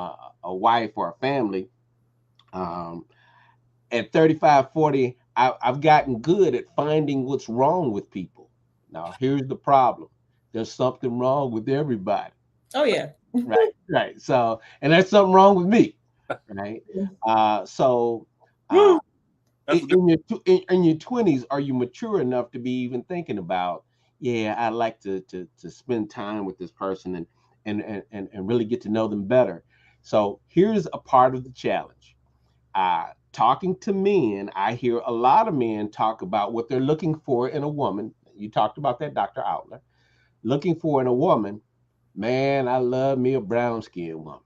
a wife or a family. At 35, 40, I've gotten good at finding what's wrong with people. Now, here's the problem. There's something wrong with everybody. Oh, yeah. Right. So, and there's something wrong with me. Right. In your 20s, are you mature enough to be even thinking about, I'd like to spend time with this person and really get to know them better. So here's a part of the challenge. talking to men, I hear a lot of men talk about what they're looking for in a woman. You talked about that, Dr. Outler. Looking for in a woman, man, I love me a brown-skinned woman.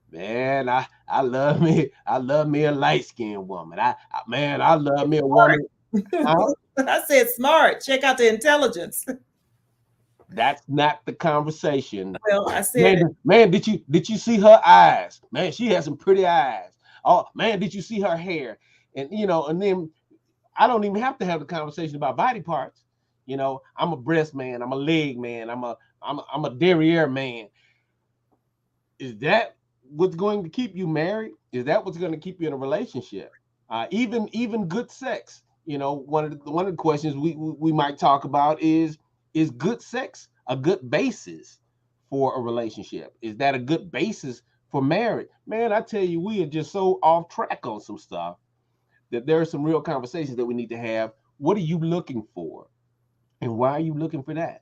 Man, I love me a light-skinned woman. I love me a woman. I said smart. Check out the intelligence. That's not the conversation. Well, I said, man, did you see her eyes? Man, she has some pretty eyes. Oh man, did you see her hair? And and then I don't even have to have the conversation about body parts. I'm a breast man, I'm a leg man, I'm a derriere man. Is that what's going to keep you married? Is that what's going to keep you in a relationship? Even good sex. One of the questions we might talk about is good sex a good basis for a relationship? Is that a good basis for marriage? Man, I tell you, we are just so off track on some stuff that there are some real conversations that we need to have. What are you looking for? And why are you looking for that?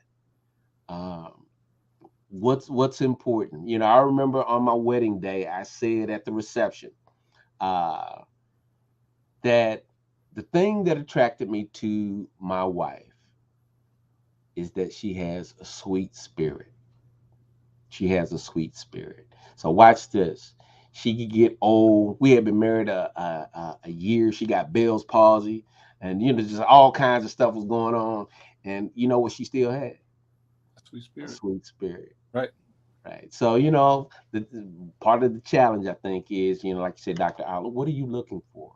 What's important? I remember on my wedding day, I said at the reception that the thing that attracted me to my wife is that she has a sweet spirit. She has a sweet spirit. So watch this. She could get old. We had been married a year. She got Bell's palsy, and just all kinds of stuff was going on. And you know what she still had? A sweet spirit. A sweet spirit. Right. Right. So, the part of the challenge, I think, is, like you said, Dr. Outler, what are you looking for?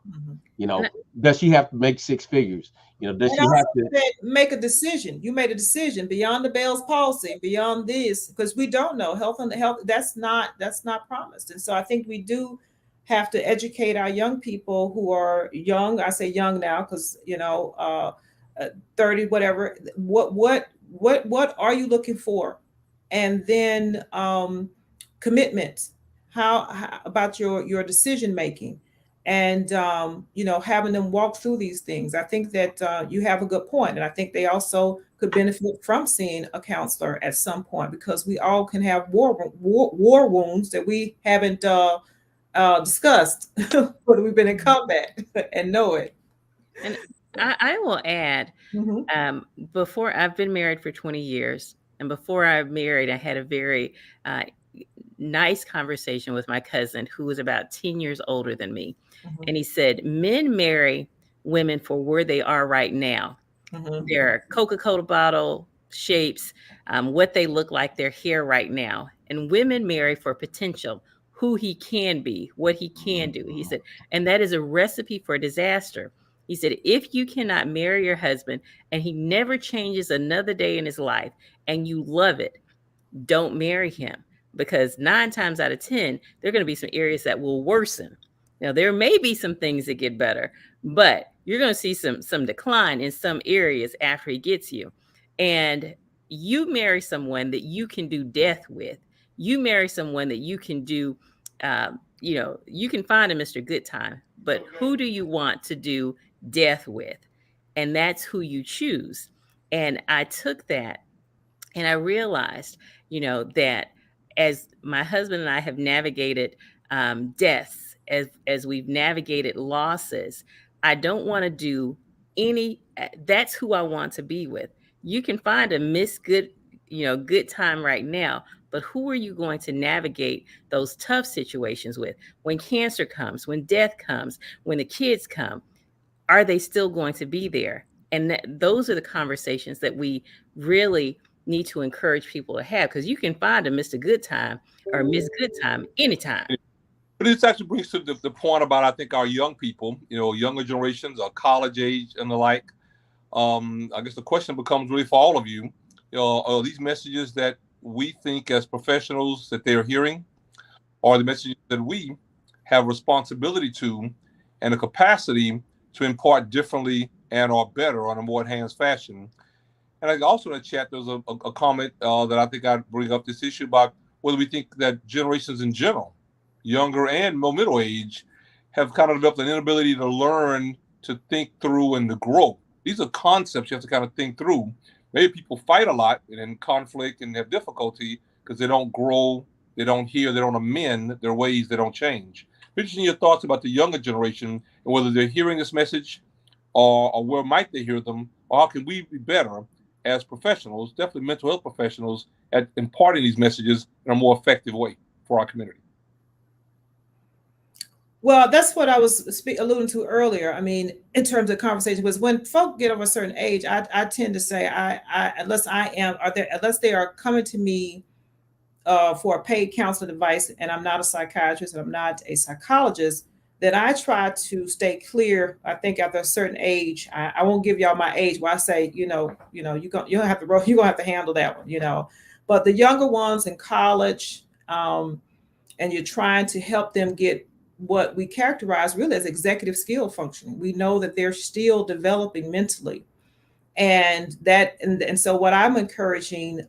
Does she have to make six figures? Does she have to make a decision? You made a decision beyond the Bell's palsy, beyond this, because we don't know health. That's not promised. And so I think we do have to educate our young people who are young. I say young now because 30, whatever. What are you looking for? And then commitment. How about your decision making, and having them walk through these things. I think that you have a good point, and I think they also could benefit from seeing a counselor at some point, because we all can have war wounds that we haven't discussed when we've been in combat and know it. And I will add, before, I've been married for 20 years. And before I married, I had a very nice conversation with my cousin, who was about 10 years older than me. And he said, men marry women for where they are right now. Their Coca-Cola bottle shapes, what they look like, their hair right now. And women marry for potential, who he can be, what he can do. He said, and that is a recipe for disaster. He said, if you cannot marry your husband and he never changes another day in his life and you love it, don't marry him, because 9 times out of 10, there are going to be some areas that will worsen. Now, there may be some things that get better, but you're going to see some decline in some areas after he gets you. And you marry someone that you can do death with. You marry someone that you can do, you can find a Mr. Good Time, but who do you want to do death with? And that's who you choose. And I took that and I realized, that as my husband and I have navigated deaths, as we've navigated losses, I don't want to do that's who I want to be with. You can find a good time right now, but who are you going to navigate those tough situations with? When cancer comes, when death comes, when the kids come, are they still going to be there? And those are the conversations that we really need to encourage people to have, because you can find a Mr. Good Time or Miss Good Time anytime. But this actually brings to the point about, I think, our young people, younger generations, college age and the like. I guess the question becomes really for all of you, are these messages that we think as professionals that they're hearing, or the messages that we have responsibility to and a capacity to impart differently and or better on a more enhanced fashion? And I also in the chat, there's a comment that I think I'd bring up this issue about whether we think that generations in general, younger and more middle age, have kind of developed an inability to learn, to think through, and to grow. These are concepts you have to kind of think through. Maybe people fight a lot and in conflict and have difficulty because they don't grow, they don't hear, they don't amend their ways, they don't change. Interested in your thoughts about the younger generation and whether they're hearing this message, or where might they hear them, or how can we be better as professionals, definitely mental health professionals, at imparting these messages in a more effective way for our community. Well, that's what I was alluding to earlier. I mean, in terms of conversation, was when folk get of a certain age, I tend to say, unless they are coming to me for a paid counseling advice, and I'm not a psychiatrist and I'm not a psychologist, then I try to stay clear. I think after a certain age, I won't give y'all my age where I say, you don't have to you're gonna have to handle that one. But the younger ones in college, and you're trying to help them get what we characterize really as executive skill functioning. We know that they're still developing mentally, and so what I'm encouraging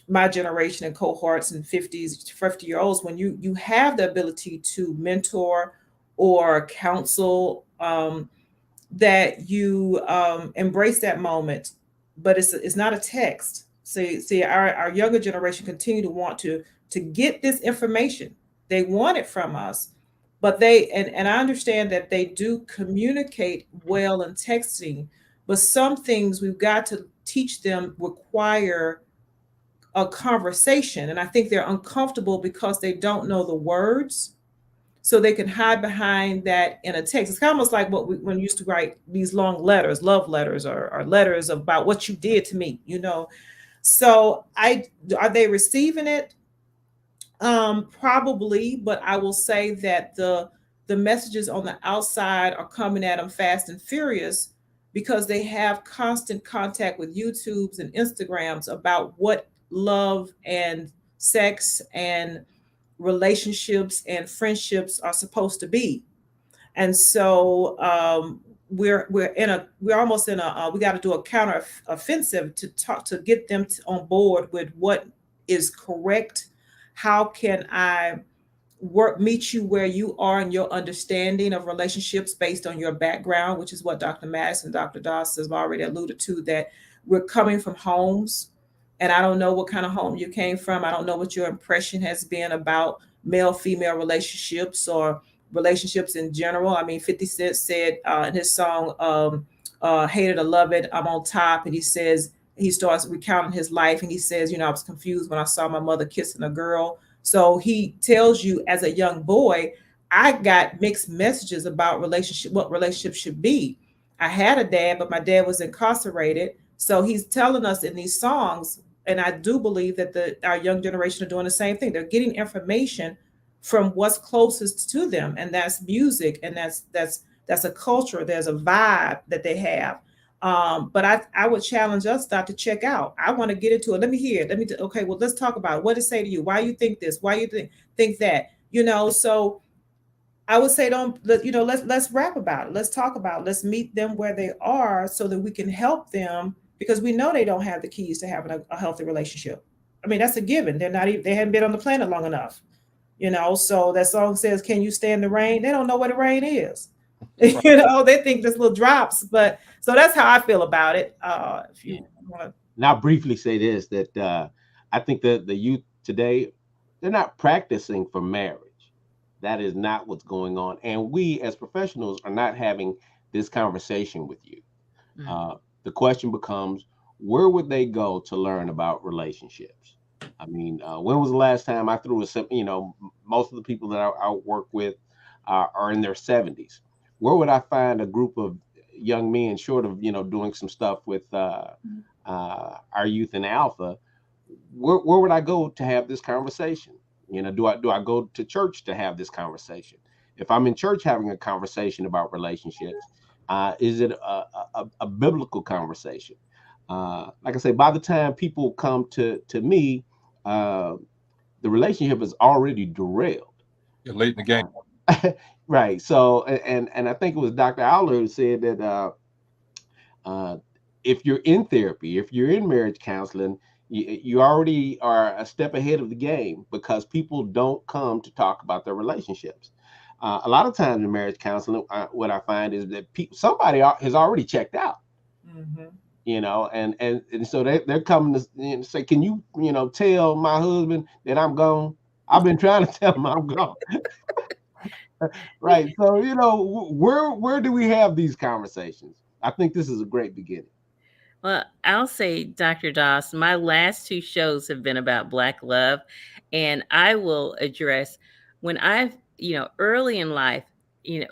my generation and cohorts and 50-year-olds, when you have the ability to mentor or counsel, that you embrace that moment, but it's not a text. See, our younger generation continue to want to get this information. They want it from us, but and I understand that they do communicate well in texting, but some things we've got to teach them require a conversation. And I think they're uncomfortable because they don't know the words. So they can hide behind that in a text. It's kind of almost like when we used to write these long letters, love letters, or letters about what you did to me. So are they receiving it? Probably, but I will say that the messages on the outside are coming at them fast and furious because they have constant contact with YouTubes and Instagrams about what love and sex and relationships and friendships are supposed to be. And so we're almost in a we got to do a counter offensive to get them on board with what is correct. How can I meet you where you are in your understanding of relationships based on your background, which is what Dr. Madison and Dr. Doss has already alluded to, that we're coming from homes, and I don't know what kind of home you came from. I don't know what your impression has been about male-female relationships or relationships in general. I mean, 50 Cent said in his song, Hate It or Love It, I'm on top. And he starts recounting his life. And he says, I was confused when I saw my mother kissing a girl. So he tells you as a young boy, I got mixed messages about what relationships should be. I had a dad, but my dad was incarcerated. So he's telling us in these songs, and I do believe that our young generation are doing the same thing. They're getting information from what's closest to them, and that's music, and that's a culture. There's a vibe that they have. But I would challenge us not to check out. I want to get into it. Let me hear it. Okay, well, let's talk about it. What does it say to you? Why you think this? Why you think that? So I would say let's rap about it. Let's talk about it. Let's meet them where they are so that we can help them, because we know they don't have the keys to having a healthy relationship. I mean, that's a given. They haven't been on the planet long enough. So that song says, "Can you stand the rain?" They don't know what the rain is. They think there's little drops, but so that's how I feel about it. If you want to. Now, briefly say this, that I think that the youth today, they're not practicing for marriage. That is not what's going on. And we as professionals are not having this conversation with you. The question becomes, where would they go to learn about relationships? I mean, when was the last time I threw most of the people that I work with are in their 70s. Where would I find a group of young men, short of, doing some stuff with our youth in Alpha? Where would I go to have this conversation? Do I go to church to have this conversation? If I'm in church having a conversation about relationships, is it a biblical conversation? Like I say, by the time people come to me, the relationship is already derailed. You're late in the game. Right. So, and I think it was Dr.Owler who said that if you're in therapy, if you're in marriage counseling, you already are a step ahead of the game, because people don't come to talk about their relationships. A lot of times in marriage counseling, what I find is that somebody has already checked out. Mm-hmm. And so they're coming to say, can you, tell my husband that I'm gone? I've been trying to tell him I'm gone. Right. So, you know, where do we have these conversations? I think this is a great beginning. Well, I'll say, Dr. Doss, my last two shows have been about Black love. And I will address when I've, early in life,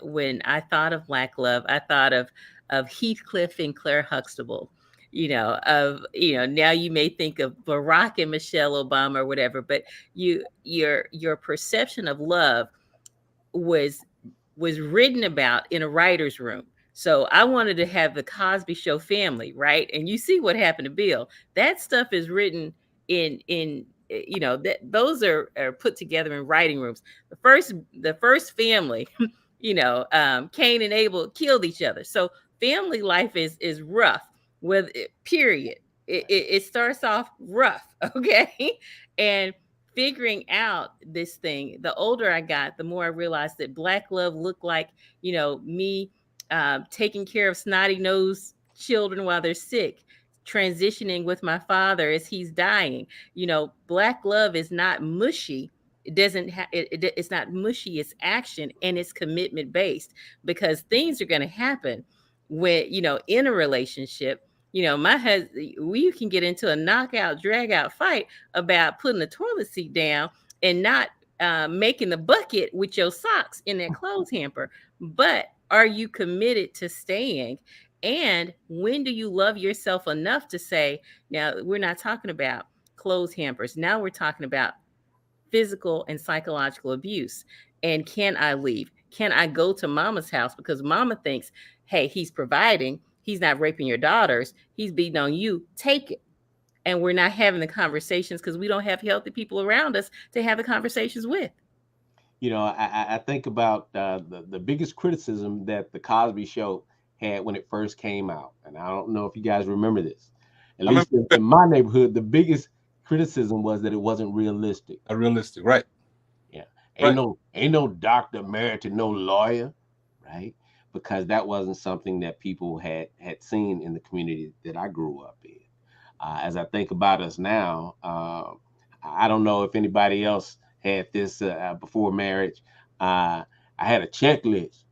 when I thought of Black love, I thought of Heathcliff and Claire Huxtable, now you may think of Barack and Michelle Obama or whatever, but your perception of love was written about in a writer's room. So I wanted to have the Cosby Show family, right? And you see what happened to Bill. That stuff is written in that those are put together in writing rooms. The first family, Cain and Abel killed each other. So family life is rough. With period. It starts off rough, okay, and figuring out this thing, the older I got, the more I realized that Black love looked like, me taking care of snotty nosed children while they're sick, transitioning with my father as he's dying. Black love is not mushy. It doesn't have it's not mushy, it's action and it's commitment based, because things are going to happen when, in a relationship. My husband, we can get into a knockout, drag out fight about putting the toilet seat down and not making the bucket with your socks in that clothes hamper. But are you committed to staying? And when do you love yourself enough to say, now we're not talking about clothes hampers. Now we're talking about physical and psychological abuse. And can I leave? Can I go to mama's house because mama thinks, hey, he's providing, he's not raping your daughters, he's beating on you, take it. And we're not having the conversations because we don't have healthy people around us to have the conversations with. I think about the biggest criticism that the Cosby Show had when it first came out, and I don't know if you guys remember this. At least in my neighborhood, the biggest criticism was that it wasn't realistic. Realistic, right? Yeah, ain't no doctor married to no lawyer, right? Because that wasn't something that people had seen in the community that I grew up in. As I think about us now, I don't know if anybody else had this before marriage. I had a checklist,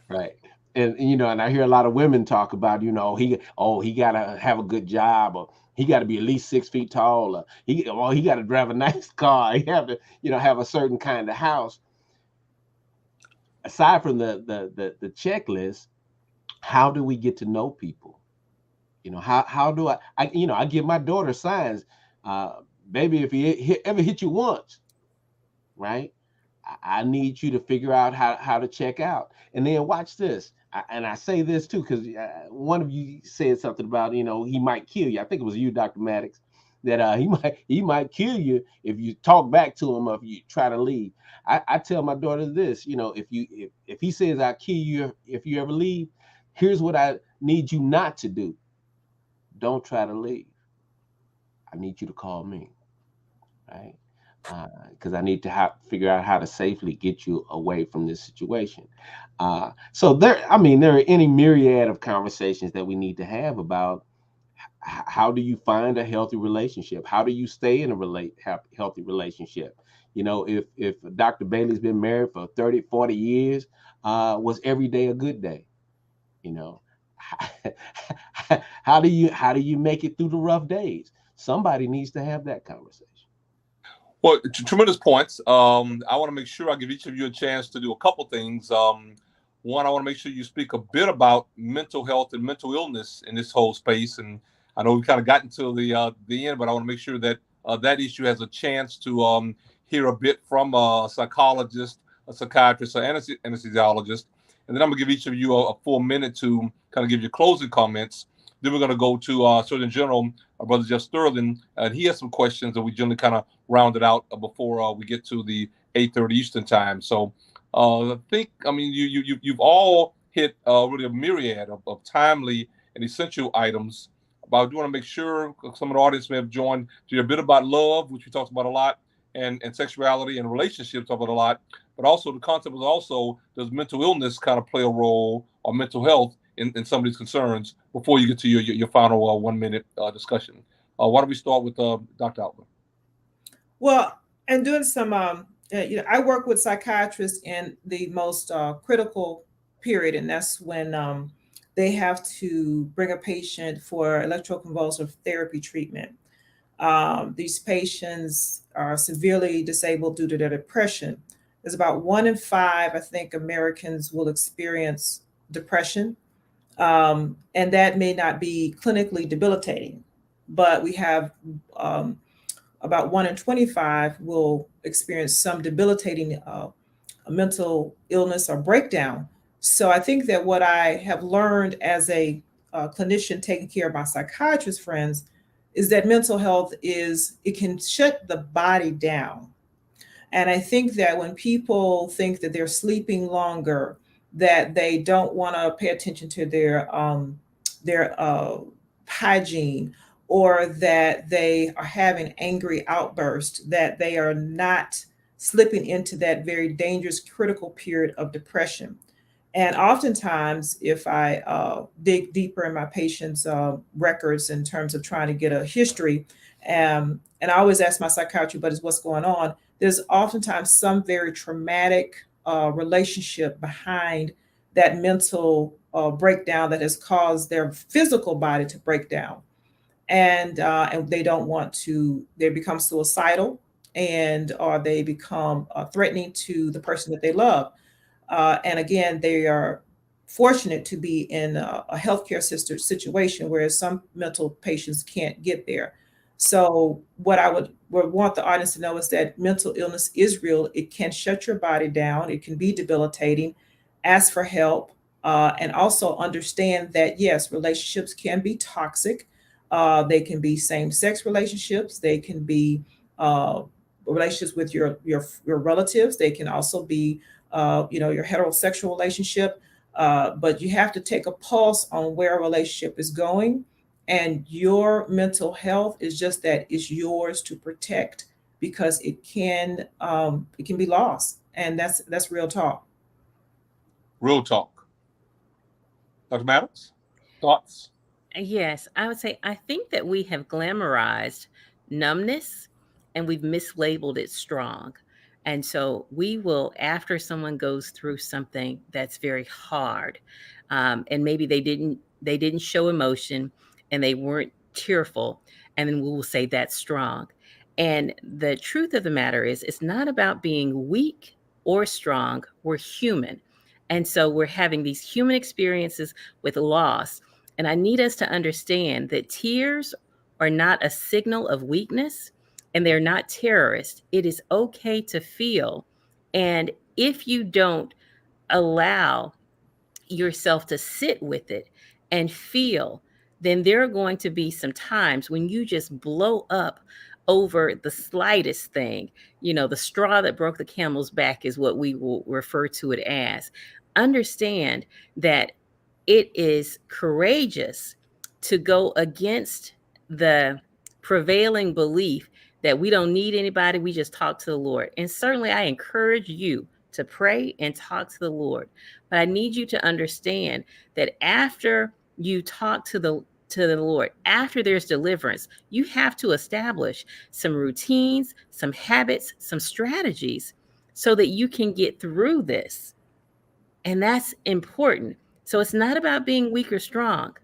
right? And and I hear a lot of women talk about, he gotta have a good job, or he got to be at least 6 feet tall, or he got to drive a nice car. He have to have a certain kind of house. Aside from the checklist, how do we get to know people? How do I give my daughter signs, baby, if he ever hit you once, right? I need you to figure out how to check out. And then watch this. I say this too, because one of you said something about, he might kill you. I think it was you, Dr. Maddox, that he might kill you if you talk back to him or if you try to leave. I tell my daughter this, if he says I'll kill you if you ever leave, here's what I need you not to do. Don't try to leave. I need you to call me, right? Because I need to figure out how to safely get you away from this situation. So there are any myriad of conversations that we need to have about how do you find a healthy relationship? How do you stay in a healthy relationship? If Dr. Bailey's been married for 30, 40 years, was every day a good day? How do you make it through the rough days? Somebody needs to have that conversation. Well, tremendous points. I want to make sure I give each of you a chance to do a couple things. One, I want to make sure you speak a bit about mental health and mental illness in this whole space. And I know we kind of got into the end, but I want to make sure that that issue has a chance to hear a bit from a psychologist, a psychiatrist, or anesthesiologist. And then I'm going to give each of you a full minute to kind of give your closing comments. Then we're going to go to Surgeon General, our brother Jeff Sterling, and he has some questions that we generally kind of rounded out before we get to the 8:30 Eastern time. So you've all hit really a myriad of timely and essential items. But I do want to make sure some of the audience may have joined to hear a bit about love, which we talked about a lot, and sexuality and relationships talked about a lot. But also the concept was also, does mental illness kind of play a role, or mental health in some of these concerns, before you get to your final 1 minute discussion. Why don't we start with Dr. Altman? Well, and doing some I work with psychiatrists in the most critical period, and that's when they have to bring a patient for electroconvulsive therapy treatment. These patients are severely disabled due to their depression. There's about 1 in 5, I think, Americans will experience depression, and that may not be clinically debilitating, but we have about 1 in 25 will experience some debilitating mental illness or breakdown. So I think that what I have learned as a clinician taking care of my psychiatrist friends is that mental health it can shut the body down. And I think that when people think that they're sleeping longer, that they don't want to pay attention to their hygiene, or that they are having angry outbursts, that they are not slipping into that very dangerous critical period of depression. And oftentimes, if I dig deeper in my patients' records in terms of trying to get a history, and I always ask my psychiatry buddies what's going on, there's oftentimes some very traumatic relationship behind that mental breakdown that has caused their physical body to break down. And they don't want to, they become suicidal, and or they become threatening to the person that they love. And again, they are fortunate to be in a healthcare system situation, whereas some mental patients can't get there. So, what I would want the audience to know is that mental illness is real. It can shut your body down. It can be debilitating. Ask for help, and also understand that yes, relationships can be toxic. They can be same-sex relationships. They can be relationships with your relatives. They can also be your heterosexual relationship. But you have to take a pulse on where a relationship is going. And your mental health is just that, it's yours to protect, because it can be lost. And that's real talk. Real talk. Dr. Maddox, thoughts? Yes, I would say I think that we have glamorized numbness and we've mislabeled it strong. And so we will, after someone goes through something that's very hard, and maybe they didn't show emotion and they weren't tearful, and then we will say that's strong. And the truth of the matter is, it's not about being weak or strong. We're human. And so we're having these human experiences with loss, and I need us to understand that tears are not a signal of weakness, and they're not terrorists. It is okay to feel. And if you don't allow yourself to sit with it and feel, then there are going to be some times when you just blow up over the slightest thing. The straw that broke the camel's back is what we will refer to it as. Understand that it is courageous to go against the prevailing belief that we don't need anybody, we just talk to the Lord. And certainly I encourage you to pray and talk to the Lord. But I need you to understand that after you talk to the Lord, after there's deliverance, you have to establish some routines, some habits, some strategies so that you can get through this. And that's important. So it's not about being weak or strong.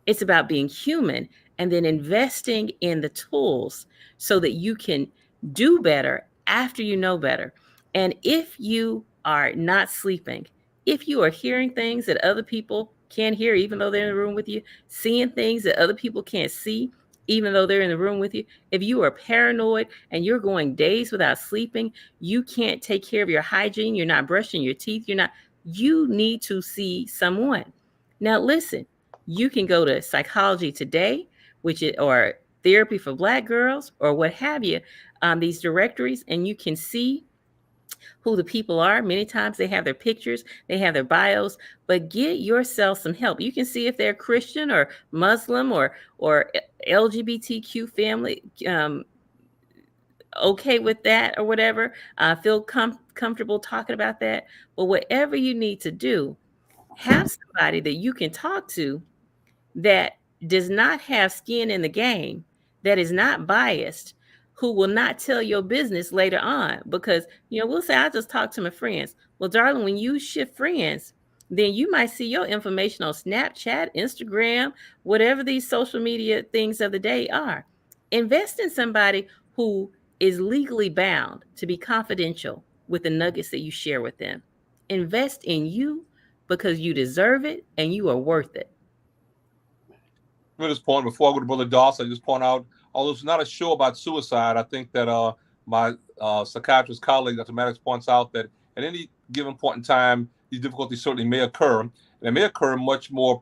It's about being human and then investing in the tools so that you can do better after you know better. And if you are not sleeping, if you are hearing things that other people can't hear, even though they're in the room with you, seeing things that other people can't see, even though they're in the room with you, if you are paranoid and you're going days without sleeping, you can't take care of your hygiene, you're not brushing your teeth, you need to see someone. Now, listen, you can go to Psychology Today, or Therapy for Black Girls, or what have you, these directories, and you can see who the people are. Many times they have their pictures, they have their bios, but get yourself some help. You can see if they're Christian or Muslim or LGBTQ family, okay with that or whatever. Feel comfortable talking about that. But whatever you need to do, have somebody that you can talk to that does not have skin in the game, that is not biased, who will not tell your business later on, because, we'll say, I just talked to my friends. Well, darling, when you shift friends, then you might see your information on Snapchat, Instagram, whatever these social media things of the day are. Invest in somebody who is legally bound to be confidential with the nuggets that you share with them. Invest in you because you deserve it and you are worth it. At this point, before I go to Brother Doss, I just point out, although it's not a show about suicide, I think that my psychiatrist colleague, Dr. Maddox, points out that at any given point in time, these difficulties certainly may occur, and they may occur much more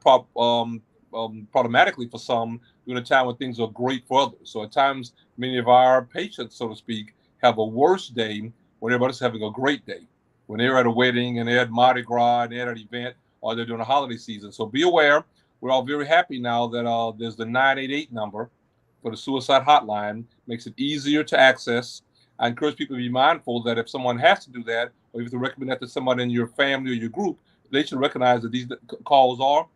problematically for some during a time when things are great for others. So at times, many of our patients, so to speak, have a worse day when everybody's having a great day, when they're at a wedding and they're at Mardi Gras and they're at an event or they're doing a holiday season. So be aware. We're all very happy now that there's the 988 number for the suicide hotline. Makes it easier to access. I encourage people to be mindful that if someone has to do that, or if you have to recommend that to someone in your family or your group, they should recognize that these calls are,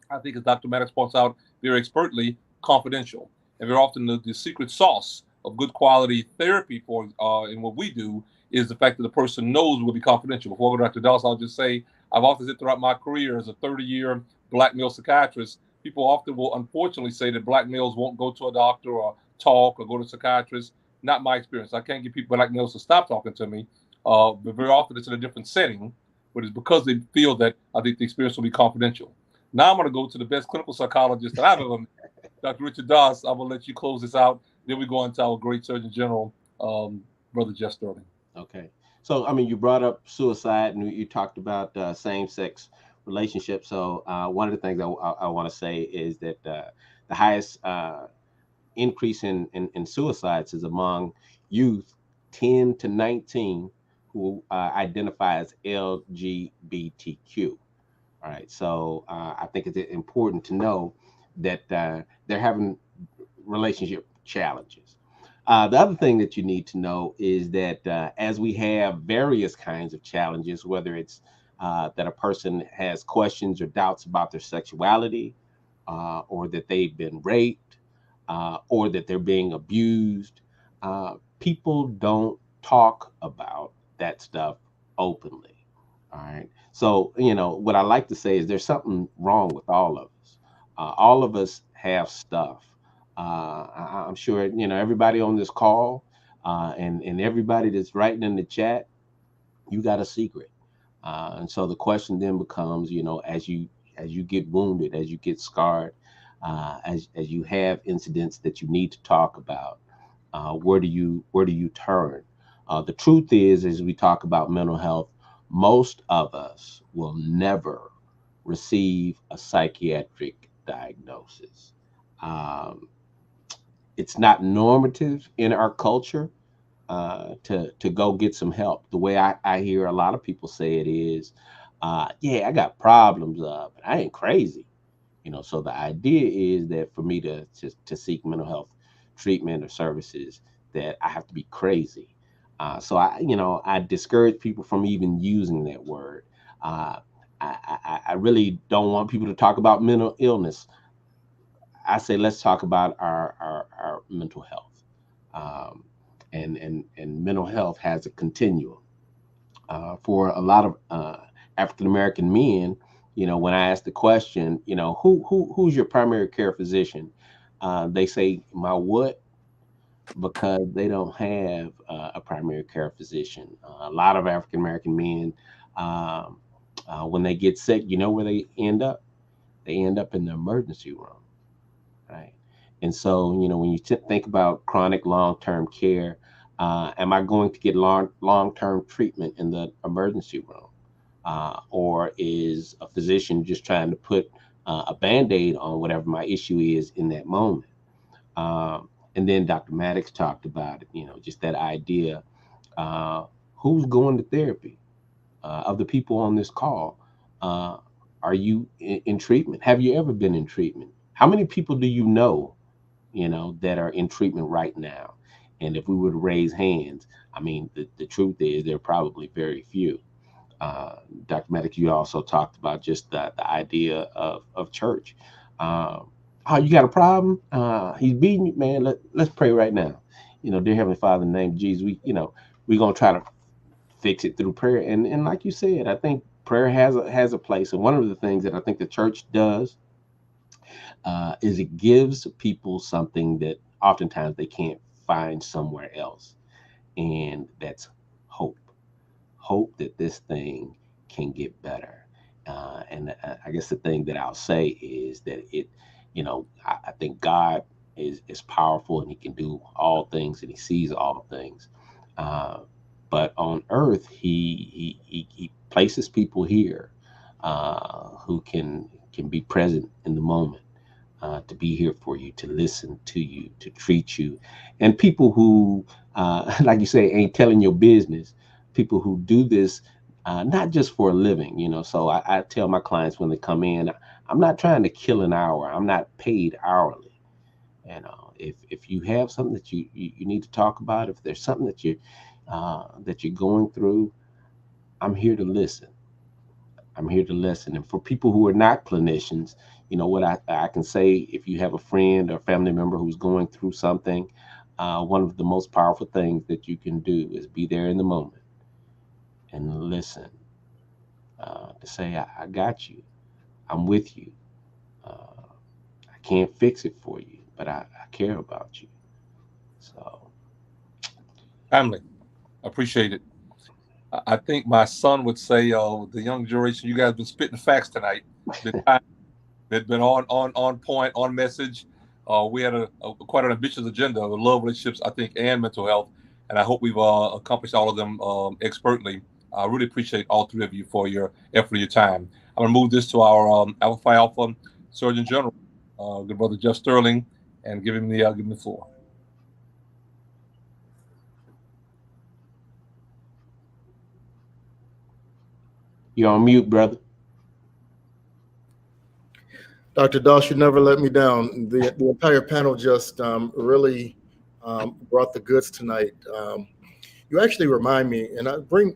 I think, as Dr. Maddox points out very expertly, confidential. And very often the secret sauce of good quality therapy for in what we do is the fact that the person knows will be confidential. Before I go to Dr. Dawes, I'll just say I've often said throughout my career as a 30-year black male psychiatrist, people often will unfortunately say that black males won't go to a doctor or talk or go to a psychiatrist. Not my experience. I can't get people, black males, to stop talking to me, but very often it's in a different setting, but it's because they feel that I think the experience will be confidential. Now I'm going to go to the best clinical psychologist that I've ever met, Dr. Richard Doss. I'm going to let you close this out. Then we go into our great Surgeon General, Brother Jeff Sterling. Okay. So, I mean, you brought up suicide and you talked about same-sex relationships. So one of the things I want to say is that the highest increase in suicides is among youth 10 to 19 who identify as LGBTQ. All right. So I think it's important to know that they're having relationship challenges. The other thing that you need to know is that as we have various kinds of challenges, whether it's that a person has questions or doubts about their sexuality, or that they've been raped, or that they're being abused, people don't talk about that stuff openly. All right. So, what I like to say is there's something wrong with all of us. All of us have stuff. I'm sure, everybody on this call and everybody that's writing in the chat, you got a secret. And so the question then becomes, as you get wounded, as you get scarred, as you have incidents that you need to talk about, where do you turn? The truth is, as we talk about mental health, most of us will never receive a psychiatric diagnosis. It's not normative in our culture to go get some help. The way I hear a lot of people say it is, yeah, I got problems, but I ain't crazy. So the idea is that for me to seek mental health treatment or services, that I have to be crazy. So I discourage people from even using that word. I really don't want people to talk about mental illness. I say, let's talk about our mental health. And mental health has a continuum. For a lot of African-American men, when I ask the question, who's your primary care physician? They say my what? Because they don't have a primary care physician. A lot of African-American men, when they get sick, where they end up? They end up in the emergency room, right? And so, when you think about chronic long-term care, am I going to get long-term treatment in the emergency room? Or is a physician just trying to put a Band-Aid on whatever my issue is in that moment? And then Dr. Maddox talked about it, just that idea, who's going to therapy? Of the people on this call, are you in treatment? Have you ever been in treatment? How many people do you know that are in treatment right now? And if we were to raise hands, I mean, the truth is there are probably very few. Dr. Maddox, you also talked about just the idea of church. Oh, you got a problem? He's beating you, man. Let's pray right now. dear Heavenly Father, in the name of Jesus, we're gonna try to fix it through prayer. And like you said, I think prayer has a place. And one of the things that I think the church does is it gives people something that oftentimes they can't find somewhere else, and that's hope. Hope that this thing can get better. And I guess the thing that I'll say is that I think God is powerful, and He can do all things, and He sees all things. But on earth, he places people here who can be present in the moment, to be here for you, to listen to you, to treat you, and people who, like you say, ain't telling your business. People who do this not just for a living, So I tell my clients when they come in, I'm not trying to kill an hour. I'm not paid hourly. If you have something that you need to talk about, if there's something that you're going through, I'm here to listen. I'm here to listen. And for people who are not clinicians, what I can say, if you have a friend or family member who's going through something, one of the most powerful things that you can do is be there in the moment and listen, to say, I got you. I'm with you. I can't fix it for you, but I care about you. So, Family, appreciate it. I think my son would say, the young generation, you guys been spitting facts tonight. Been on point, on message. We had quite an ambitious agenda of love, relationships, I think, and mental health, and I hope we've accomplished all of them expertly. I really appreciate all three of you for your effort and your time. I'm gonna move this to our Alpha Phi Alpha Surgeon General, good brother Jeff Sterling, and give him the floor. you're on mute, brother. Dr. Doss, you never let me down. The entire panel just really brought the goods tonight. You actually remind me, and I bring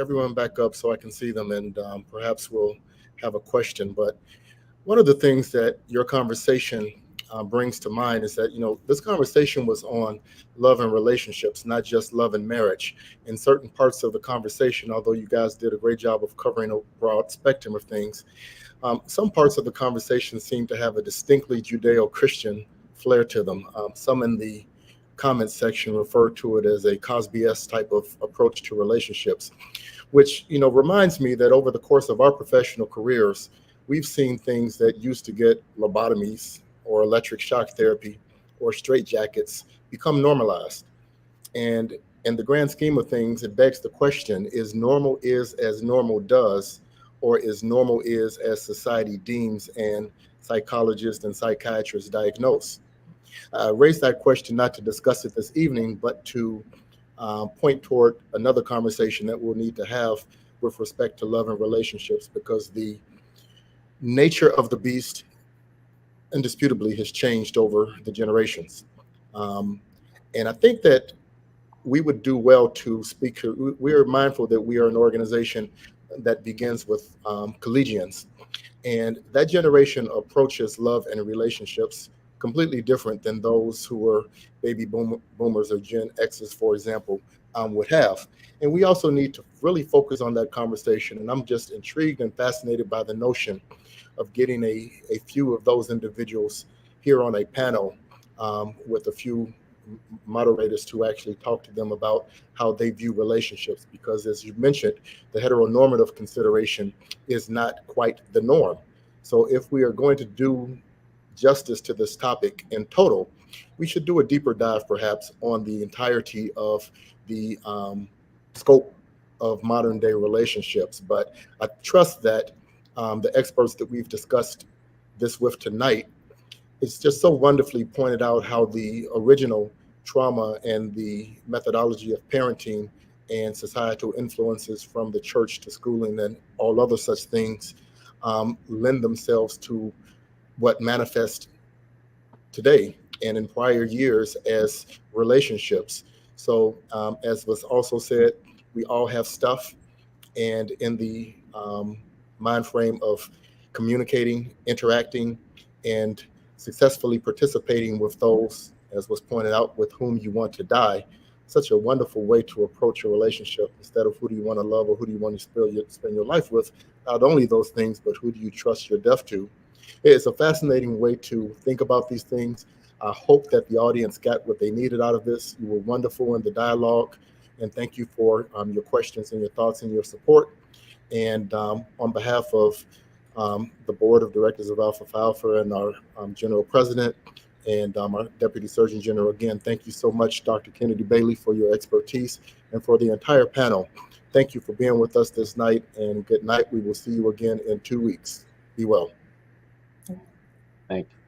everyone back up so I can see them, and perhaps we'll have a question. But one of the things that your conversation brings to mind is that, this conversation was on love and relationships, not just love and marriage. In certain parts of the conversation, although you guys did a great job of covering a broad spectrum of things, some parts of the conversation seem to have a distinctly Judeo-Christian flair to them. Some in the comments section refer to it as a Cosby-esque type of approach to relationships, which, reminds me that over the course of our professional careers, we've seen things that used to get lobotomies or electric shock therapy or straitjackets become normalized. And in the grand scheme of things, it begs the question, is normal is as normal does, or is normal is as society deems and psychologists and psychiatrists diagnose? I raised that question not to discuss it this evening, but to point toward another conversation that we'll need to have with respect to love and relationships, because the nature of the beast indisputably has changed over the generations. And I think that we would do well to speak. We are mindful that we are an organization that begins with collegians, and that generation approaches love and relationships completely different than those who were baby boomers or Gen X's, for example, would have. And we also need to really focus on that conversation. And I'm just intrigued and fascinated by the notion of getting a few of those individuals here on a panel with a few moderators to actually talk to them about how they view relationships, because as you mentioned, the heteronormative consideration is not quite the norm. So if we are going to do justice to this topic in total, we should do a deeper dive perhaps on the entirety of the scope of modern day relationships. But I trust that the experts that we've discussed this with tonight, it's just so wonderfully pointed out how the original trauma and the methodology of parenting and societal influences from the church to schooling and all other such things lend themselves to what manifests today and in prior years as relationships. So as was also said, we all have stuff, and in the mind frame of communicating, interacting, and successfully participating with those as was pointed out, with whom you want to die. Such a wonderful way to approach a relationship, instead of who do you want to love or who do you want to spend your life with. Not only those things, but who do you trust your death to? It's a fascinating way to think about these things. I hope that the audience got what they needed out of this. You were wonderful in the dialogue, and thank you for your questions and your thoughts and your support. And on behalf of the board of directors of Alpha Phi Alpha and our general president and our deputy surgeon general, again, thank you so much, Dr. Kennedy Bailey, for your expertise, and for the entire panel. Thank you for being with us this night, and good night. We will see you again in 2 weeks. Be well. Thank you.